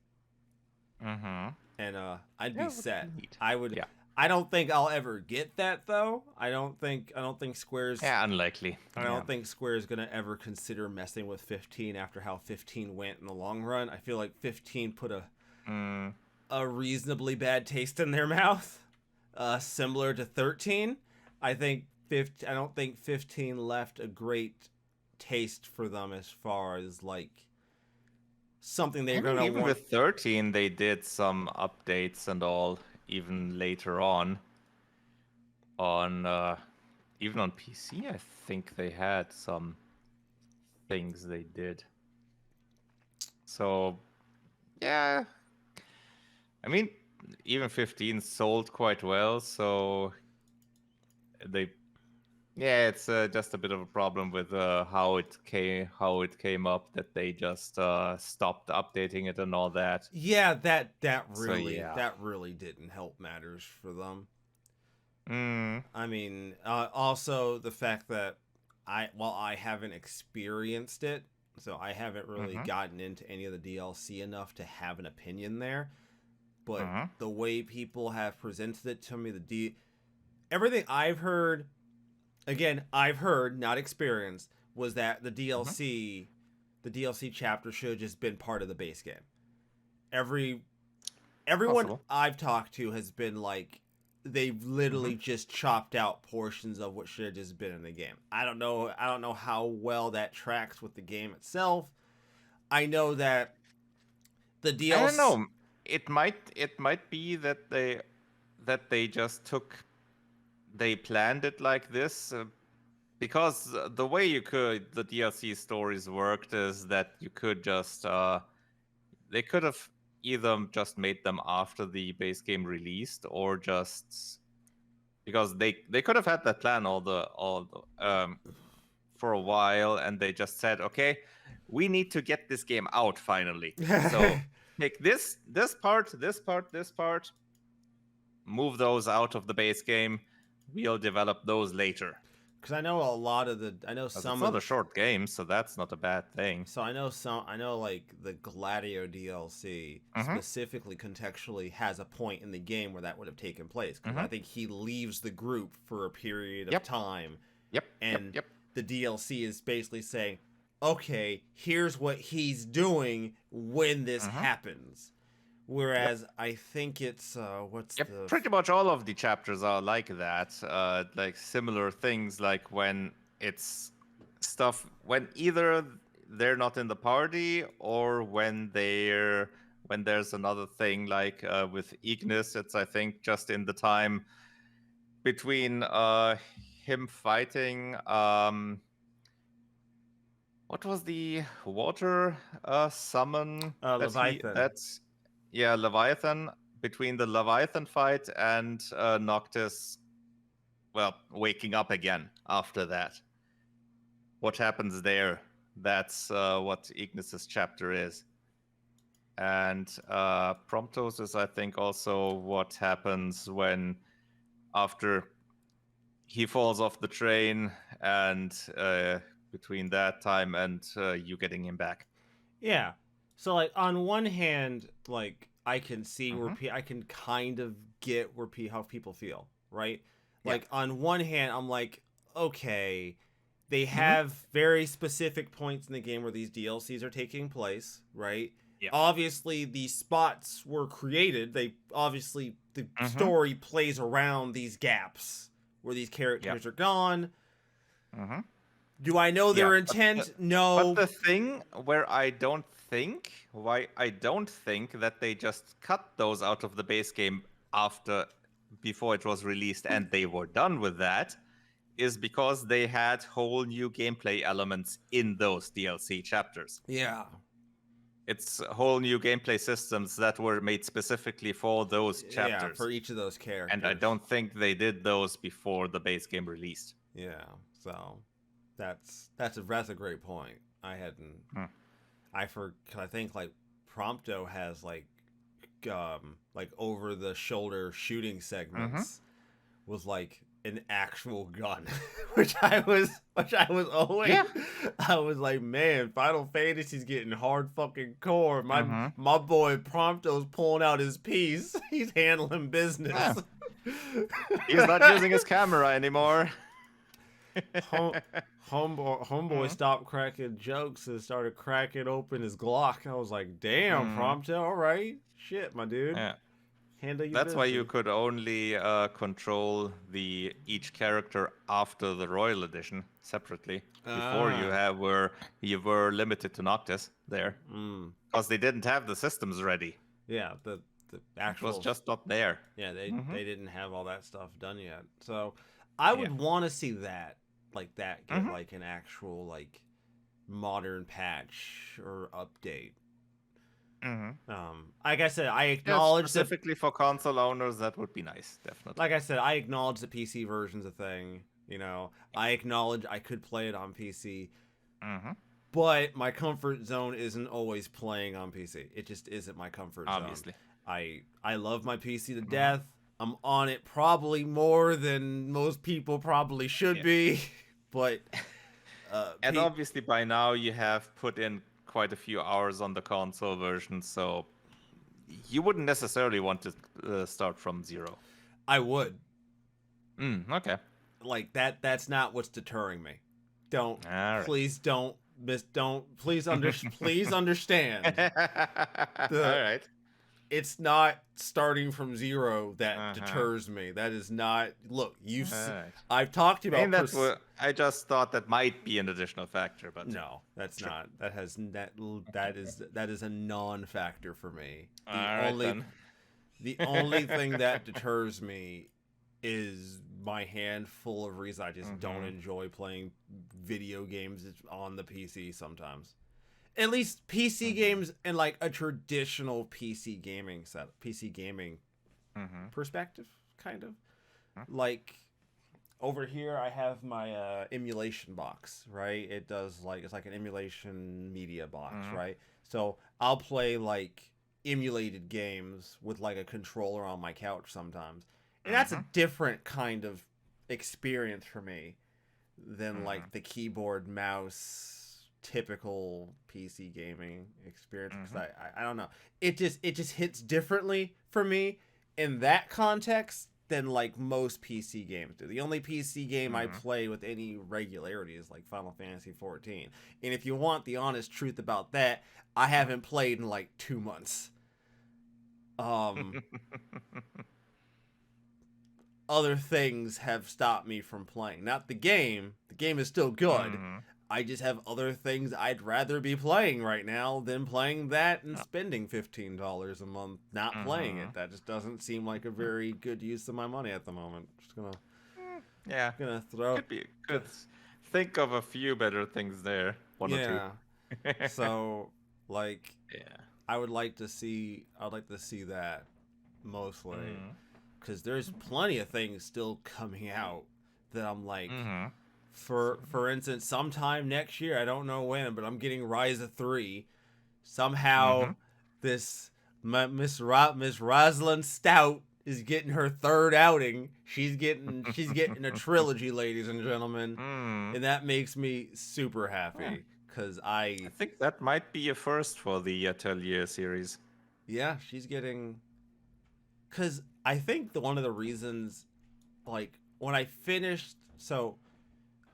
Mm-hmm. and I'd Yeah, be would be set. neat. I would. Yeah. I don't think I'll ever get that though. I don't think Square's Yeah, unlikely. I Yeah. don't think Square is going to ever consider messing with 15 after how 15 went in the long run. I feel like 15 put Mm. a reasonably bad taste in their mouth, similar to 13. I don't think 15 left a great taste for them as far as like something they're I going mean, to even want. with 13, they did some updates and all, even later on. Even on PC, I think they had some things they did. So, yeah. I mean, even 15 sold quite well, so they yeah, it's just a bit of a problem with how it came up that they just stopped updating it and all that. Yeah, that So really yeah. that really didn't help matters for them. Mm, I mean, also the fact that while I haven't experienced it, so I haven't really mm-hmm, gotten into any of the DLC enough to have an opinion there. But mm-hmm, the way people have presented it to me, everything I've heard, again, I've heard, not experienced, was that mm-hmm. the DLC chapter should have just been part of the base game. Every everyone Possible. I've talked to has been like, they've Mm-hmm. literally just chopped out portions of what should have just been in the game. I don't know. I don't know how well that tracks with the game itself. I know that the I don't DLC. know. It might be that they just they planned it like this because the way the DLC stories worked is that you could just they could have either just made them after the base game released or just because they could have had that plan for a while and they just said, okay, we need to get this game out finally, so take this part, move those out of the base game, we'll develop those later. Because I know a lot of the. I know Because it's some of not the. a short game, so that's not a bad thing. So I know some. I know like the Gladio DLC Mm-hmm. specifically contextually has a point in the game where that would have taken place. Because Mm-hmm. I think he leaves the group for a period of Yep. time, Yep. Yep. and Yep. the DLC is basically saying, "Okay, here's what he's doing when this Mm-hmm. happens." Yep. Whereas I think it's what's Yep. the Pretty much all of the chapters are like that. Like similar things, like when it's stuff when either they're not in the party or when there's another thing like with Ignis, it's I think just in the time between him fighting what was the water summon Leviathan. that's yeah, Leviathan, between the Leviathan fight and Noctis, well, waking up again after that. What happens there? That's what Ignis's chapter is. And Promptos is, I think, also what happens when after he falls off the train and between that time and you getting him back. Yeah. So like on one hand, like I can see Mm-hmm. I can kind of get how people feel, right? Yeah. Like on one hand, I'm like, okay, they Mm-hmm. have very specific points in the game where these DLCs are taking place, right? Yeah. Obviously, these spots were created. The Mm-hmm. story plays around these gaps where these characters are gone. Mm-hmm. Do I know Yeah, their but intent? but No. the thing why I don't think that they just cut those out of the base game after before it was released and they were done with that is because they had whole new gameplay elements in those DLC chapters. Yeah. It's whole new gameplay systems that were made specifically for those chapters. Yeah, for each of those characters. And I don't think they did those before the base game released. Yeah, so that's a great point. I hadn't. I think like Prompto has like over the shoulder shooting segments was like an actual gun, which I was always. Yeah. I was like, man, Final Fantasy's getting hard fucking core. My boy Prompto's pulling out his piece. He's handling business. Yeah. He's not using his camera anymore. Homeboy stopped cracking jokes and started cracking open his Glock. I was like, damn, Prompto, all right. Shit, my dude. Yeah. Handle your That's business. why you could only control each character after the Royal Edition separately. Before you were limited to Noctis there. Because they didn't have the systems ready. Yeah, the actual... It was just not there. Yeah, they didn't have all that stuff done yet. So I would want to see that. Like that get like an actual like modern patch or update. Like I said, I acknowledge specifically for console owners, that would be nice, definitely. Like I said, I acknowledge the PC version's a thing. You know, I acknowledge I could play it on PC, but my comfort zone isn't always playing on PC. It just isn't my comfort zone. Obviously, I love my PC to death. I'm on it probably more than most people probably should be, but and obviously by now you have put in quite a few hours on the console version, so you wouldn't necessarily want to start from zero. I would. Okay. Like that's not what's deterring me. Don't right. Please don't please understand. All right. It's not starting from zero that deters me. That is not. Look, I've talked about. I just thought that might be an additional factor, but no, that's not. That is a non-factor for me. The only thing that deters me is my handful of reasons I just don't enjoy playing video games on the PC sometimes. At least PC games in like a traditional PC gaming perspective, kind of. Like over here, I have my emulation box, right? It's like an emulation media box, right? So I'll play like emulated games with like a controller on my couch sometimes, and that's a different kind of experience for me than like the keyboard mouse typical PC gaming experience, because I don't know, it just hits differently for me in that context than like most PC games do. The only PC game I play with any regularity is like Final Fantasy 14, and if you want the honest truth about that, I haven't played in like 2 months. Other things have stopped me from playing. Not the game. The game is still good. I just have other things I'd rather be playing right now than playing that and spending $15 a month not playing it. That just doesn't seem like a very good use of my money at the moment. Just gonna throw. Could think of a few better things there. One or two. So like, I would like to see that mostly, because there's plenty of things still coming out that I'm like. For instance, sometime next year, I don't know when, but I'm getting Rise of 3. Somehow, this Miss Rosalind Stout is getting her third outing. She's getting a trilogy, ladies and gentlemen, and that makes me super happy, because I think that might be a first for the Atelier series. Yeah, she's getting, because I think one of the reasons, like when I finished,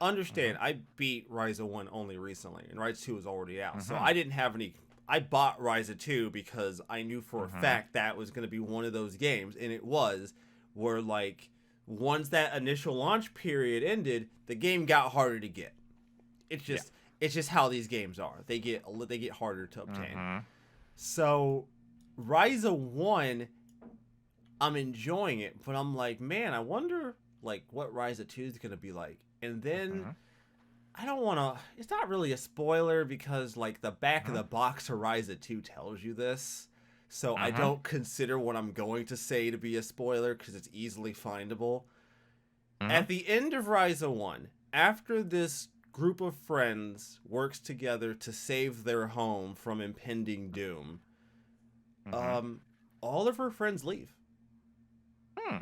understand, I beat Ryza 1 only recently, and Ryza 2 was already out. So I didn't have any. I bought Ryza 2 because I knew for a fact that was going to be one of those games, and it was, where like once that initial launch period ended, the game got harder to get. It's just how these games are. They get harder to obtain. So Ryza 1, I'm enjoying it, but I'm like, man, I wonder like what Ryza 2 is going to be like. And then Mm-hmm. I don't want to. It's not really a spoiler because like the back of Mm-hmm. the box to Ryza 2 tells you this. So I Mm-hmm. don't consider what I'm going to say to be a spoiler because it's easily findable. Mm-hmm. At the end of Ryza 1, after this group of friends works together to save their home from impending doom, Mm-hmm. um, all of her friends leave. Hmm.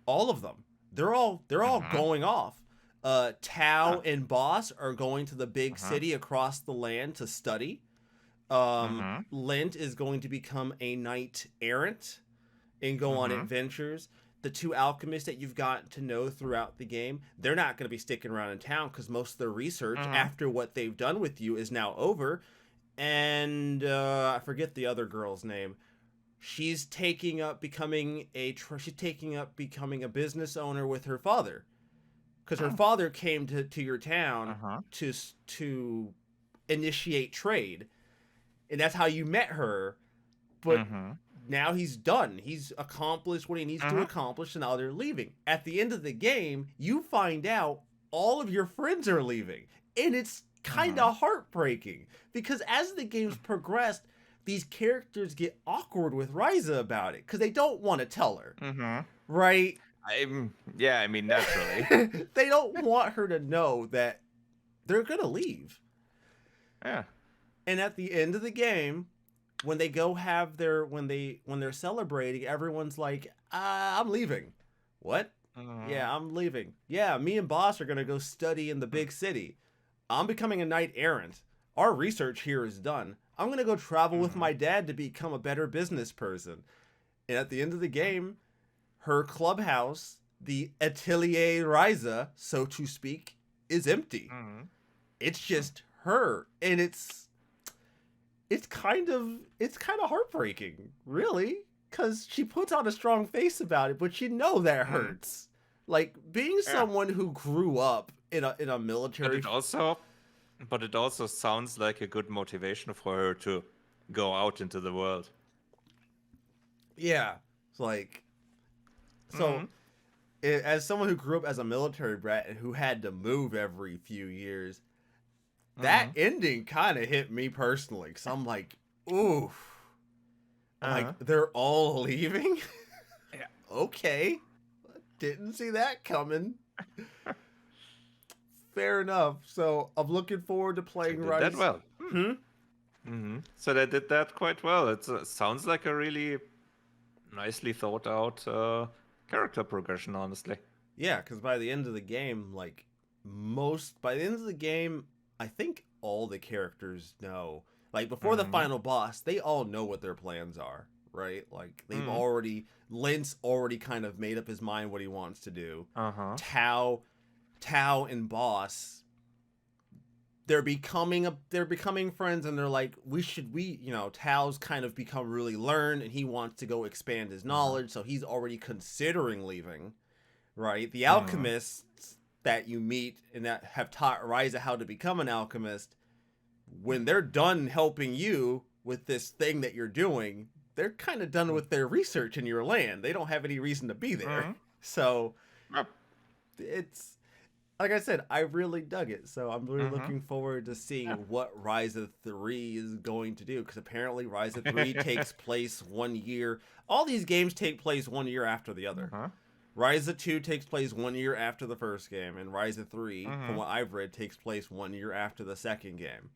All of them. They're all Mm-hmm. going off. Huh. Tao and Boss are going to the big Uh-huh. city across the land to study. Mm-hmm. Lent is going to become a knight errant and go on Mm-hmm. adventures. The two alchemists that you've gotten to know throughout the game, they're not going to be sticking around in town because most of their research Mm-hmm. after what they've done with you is now over. And I forget the other girl's name. She's taking up becoming a business owner with her father because her Oh. father came to your town Uh-huh. to initiate trade, and that's how you met her. But Mm-hmm. now he's done. He's accomplished what he needs to Mm-hmm. accomplish, and now they're leaving. At the end of the game, you find out all of your friends are leaving, and it's kind Mm-hmm. of heartbreaking because as the games progressed, these characters get awkward with Ryza about it because they don't want to tell her, Mm-hmm. right? Yeah, I mean, naturally. They don't want her to know that they're gonna leave. Yeah. And at the end of the game, when they go have their when they're celebrating, everyone's like, I'm leaving. What? Mm-hmm. Yeah, I'm leaving. Yeah, me and Boss are gonna go study in the big city. I'm becoming a knight errant. Our research here is done. I'm gonna go travel with Mm-hmm. my dad to become a better business person. And at the end of the game, her clubhouse, the Atelier Ryza, so to speak, is empty. Mm-hmm. It's just her, and it's kind of heartbreaking, really, because she puts on a strong face about it, but you know that Mm-hmm. hurts. Like being Yeah. someone who grew up in a But military. it also but it also sounds like a good motivation for her to go out into the world. Yeah, it's like so. Mm-hmm. As someone who grew up as a military brat and who had to move every few years, that Mm-hmm. ending kind of hit me personally. Cause I'm like, ooh, I'm like, Uh-huh. they're all leaving. Yeah. Okay, didn't see that coming. Fair enough. So I'm looking forward to They playing did that Rise. well. Hmm. Hmm. Mm-hmm. So they did that quite well. It sounds like a really nicely thought out character progression, honestly. Yeah, because by the end of the game, by the end of the game, I think all the characters know. Like before the Mm-hmm. final boss, they all know what their plans are, right? Like Mm-hmm. Lynx already kind of made up his mind what he wants to do. Uh-huh. Tao, Tao and Boss, they're becoming friends, and they're like, Tao's kind of become really learned, and he wants to go expand his Uh-huh. knowledge, so he's already considering leaving, right? The Mm-hmm. alchemists that you meet and that have taught Ryza how to become an alchemist, when they're done helping you with this thing that you're doing, they're kind of done with their research in your land. They don't have any reason to be there. Mm-hmm. So Yep. it's like I said, I really dug it. So I'm really Mm-hmm. looking forward to seeing Yeah. what Ryza 3 is going to do. Because apparently Ryza 3 takes place 1 year. All these games take place 1 year after the other. Uh-huh. Ryza 2 takes place 1 year after the first game, and Ryza 3, from Mm-hmm. what I've read, takes place 1 year after the second game.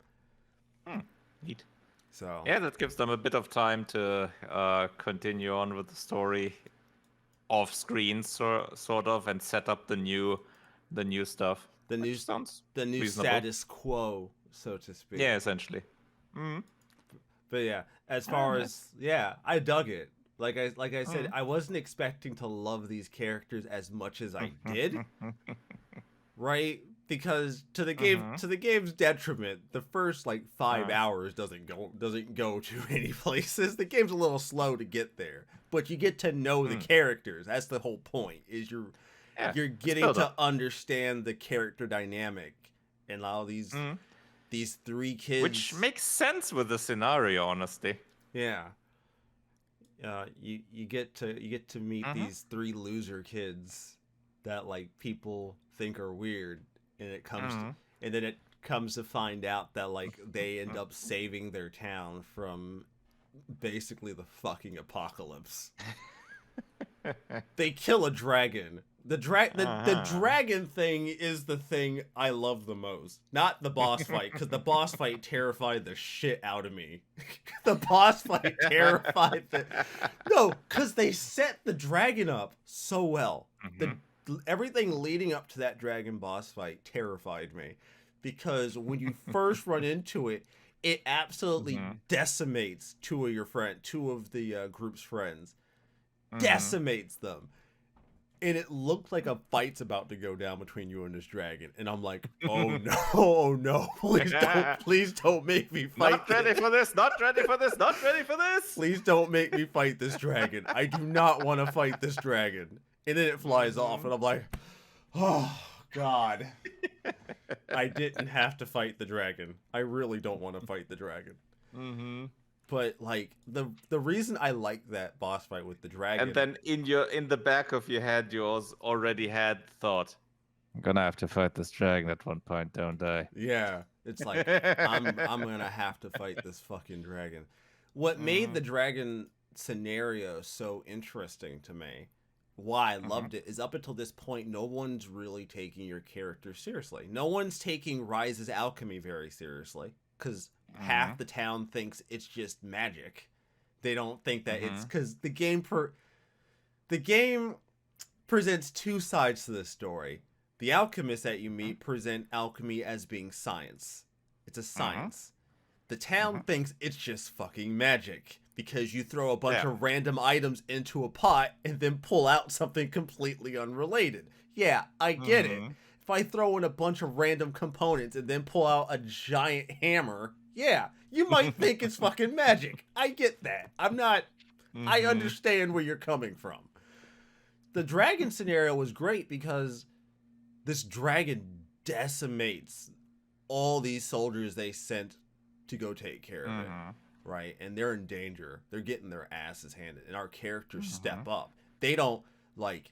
Hmm. Neat. So, Yeah, that gives them a bit of time to continue on with the story off screen, sort of, and set up the new stuff, the new which sounds the new reasonable. status quo, so to speak. Yeah, essentially. Mm-hmm. But yeah, as Ah, far nice. as I dug it. Like I said, Mm-hmm. I wasn't expecting to love these characters as much as I did, right? Because Mm-hmm. to the game's detriment, the first like 5 Uh, hours doesn't go to any places. The game's a little slow to get there, but you get to know the mm. characters. That's the whole point. Is Yeah, you're it's getting build to up. understand the character dynamic and all Mm. these three Which kids. makes sense with the scenario, honestly. Yeah. You get to meet Mm-hmm. these three loser kids that like people think are weird, and and then it comes to find out that like they end up saving their town from basically the fucking apocalypse. They kill a dragon. The dragon thing is the thing I love the most. Not the boss fight, because the boss fight terrified the shit out of me. The boss fight terrified No, because they set the dragon up so well. Everything leading up to that dragon boss fight terrified me. Because when you first run into it, it absolutely decimates two of the group's friends. Decimates them. And it looked like a fight's about to go down between you and this dragon. And I'm like, oh no, oh no. Please don't make me fight Not ready for this, not ready for this, not ready for this. Please don't make me fight this dragon. I do not want to fight this dragon. And then it flies off and I'm like, oh God. I didn't have to fight the dragon. I really don't want to fight the dragon. But like the reason I like that boss fight with the dragon, and then in the back of your head, you already had thought, I'm gonna have to fight this dragon at one point, don't I? Yeah, it's like I'm gonna have to fight this fucking dragon. What made the dragon scenario so interesting to me, why I loved it, is up until this point, no one's really taking your character seriously. No one's taking Rise's alchemy very seriously, because half the town thinks it's just magic. They don't think that it's because the game presents two sides to this story. The alchemists that you meet present alchemy as being science. It's a science. The town thinks it's just fucking magic because you throw a bunch of random items into a pot and then pull out something completely unrelated. Yeah, I get it. If I throw in a bunch of random components and then pull out a giant hammer, yeah, you might think it's fucking magic. I get that. I'm not... I understand where you're coming from. The dragon scenario was great because this dragon decimates all these soldiers they sent to go take care of it, right? And they're in danger. They're getting their asses handed. And our characters step up. They don't, like...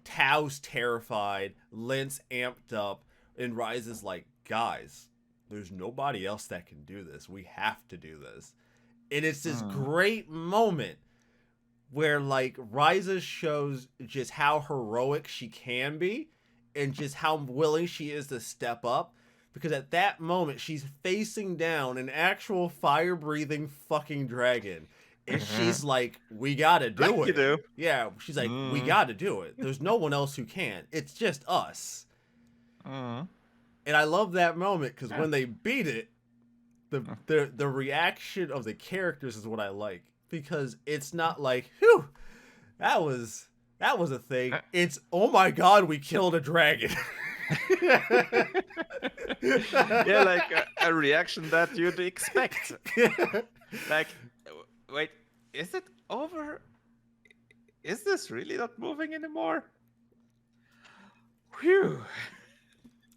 Tao's terrified, Lint's amped up, and Rise is like, guys, there's nobody else that can do this. We have to do this. And it's this great moment where, like, Ryza shows just how heroic she can be and just how willing she is to step up. Because at that moment, she's facing down an actual fire-breathing fucking dragon. And she's like, we gotta do it. You do. Yeah, she's like, we gotta do it. There's no one else who can. It's just us. And I love that moment because when they beat it, the reaction of the characters is what I like. Because it's not like, whew, that was a thing. It's, oh my god, we killed a dragon. Yeah, like a reaction that you'd expect. Like, wait, is it over? Is this really not moving anymore? Whew.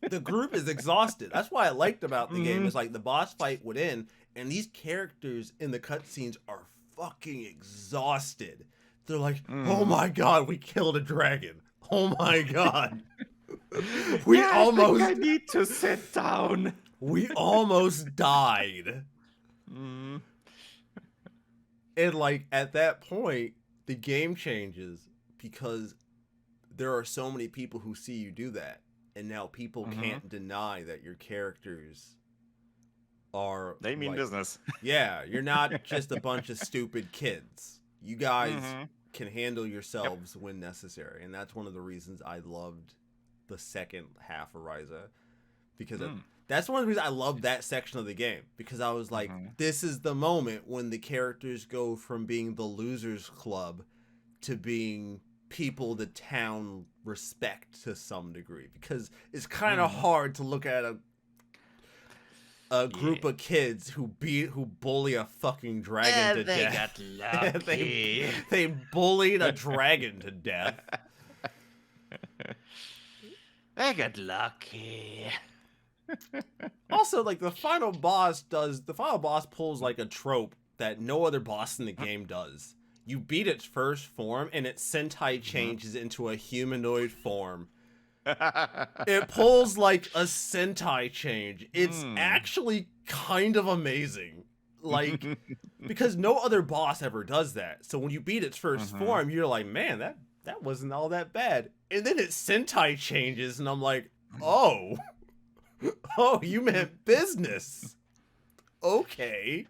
The group is exhausted. That's why I liked about the game is like the boss fight would end and these characters in the cutscenes are fucking exhausted. They're like, oh my god, we killed a dragon. Oh my god. I need to sit down. We almost died. And like at that point, the game changes because there are so many people who see you do that. And now people can't deny that your characters are... They mean like, business. Yeah, you're not just a bunch of stupid kids. You guys can handle yourselves when necessary. And that's one of the reasons I loved the second half of Ryza. Because that's one of the reasons I loved that section of the game. Because I was like, this is the moment when the characters go from being the losers club to being people the town respect to some degree. Because it's kind of hard to look at a group of kids who bully a fucking dragon to death. They got lucky. they bullied a dragon to death. They got lucky. Also, like the final boss pulls like a trope that no other boss in the game does. You beat its first form and its Sentai changes into a humanoid form It pulls like a Sentai change. It's Hmm. actually kind of amazing. Like, because no other boss ever does that. So when you beat its first form, you're like, man, that wasn't all that bad. And then it Sentai changes, and I'm like, oh. Oh, you meant business. Okay.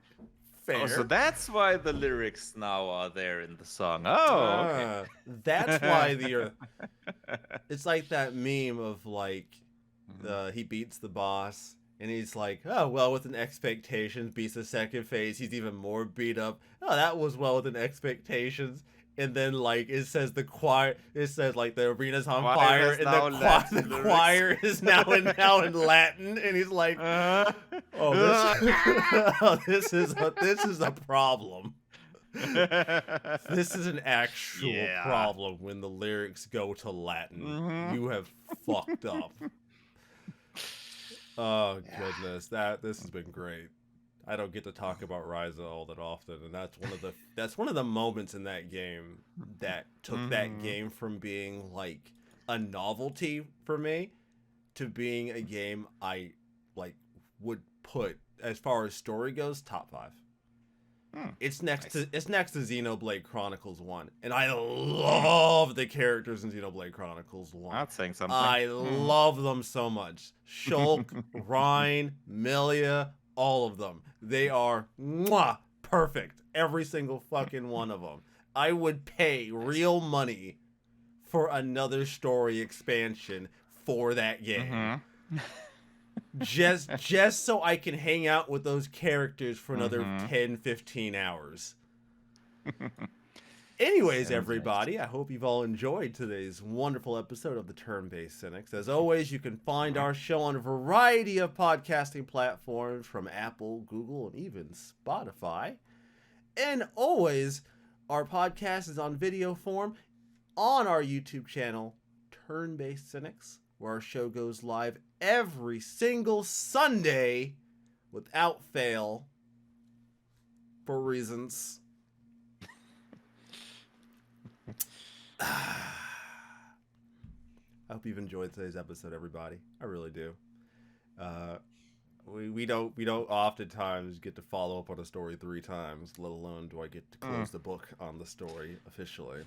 Fair. Oh, so that's why the lyrics now are there in the song. Oh, okay. That's why it's like that meme of like Mhm. he beats the boss and he's like, oh well, within expectations, beats the second phase, he's even more beat up. Oh, that was well within expectations. And then like it says like the arena's on Choir fire has and now Latin the lyrics. choir is now in Latin, and he's like, oh, this is a problem. This is an actual problem when the lyrics go to Latin. You have fucked up. Oh goodness, this has been great. I don't get to talk about Ryza all that often, and that's one of the moments in that game that took that game from being like a novelty for me to being a game I like would put, as far as story goes, top 5. It's next to Xenoblade Chronicles 1, and I love the characters in Xenoblade Chronicles 1. That's saying something. I love them so much. Shulk, Rhine, Milia, all of them. They are perfect. Every single fucking one of them. I would pay real money for another story expansion for that game. Just so I can hang out with those characters for another 10-15 hours. Anyways, everybody, I hope you've all enjoyed today's wonderful episode of the Turn-Based Cynics. As always, you can find our show on a variety of podcasting platforms from Apple, Google, and even Spotify. And always, our podcast is on video form on our YouTube channel, Turn-Based Cynics, where our show goes live every single Sunday without fail for reasons. I hope you've enjoyed today's episode, everybody. I really do. We don't oftentimes get to follow up on a story 3 times, let alone do I get to close the book on the story officially.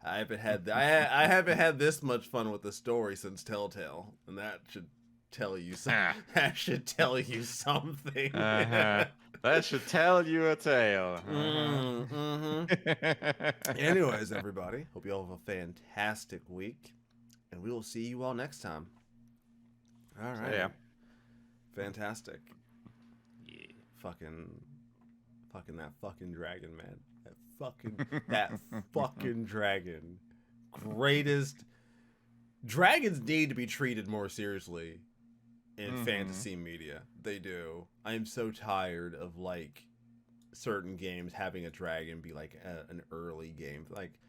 I haven't had this much fun with the story since Telltale, and that should tell you something. That should tell you something. That should tell you a tale. Anyways, everybody, hope you all have a fantastic week, and we will see you all next time. All right. Yeah. Fantastic. Yeah. Fucking that fucking dragon, man. That fucking dragon. Greatest. Dragons need to be treated more seriously in fantasy media. They do. I'm so tired of like certain games having a dragon be like an early game. Like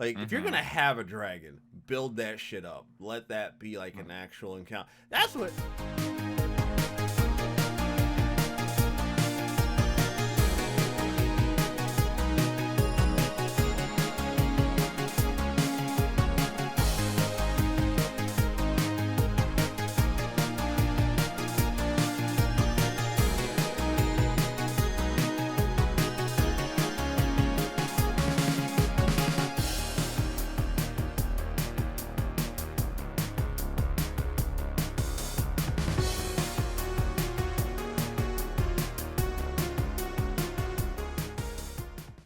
if you're gonna have a dragon, build that shit up. Let that be like an actual encounter. That's what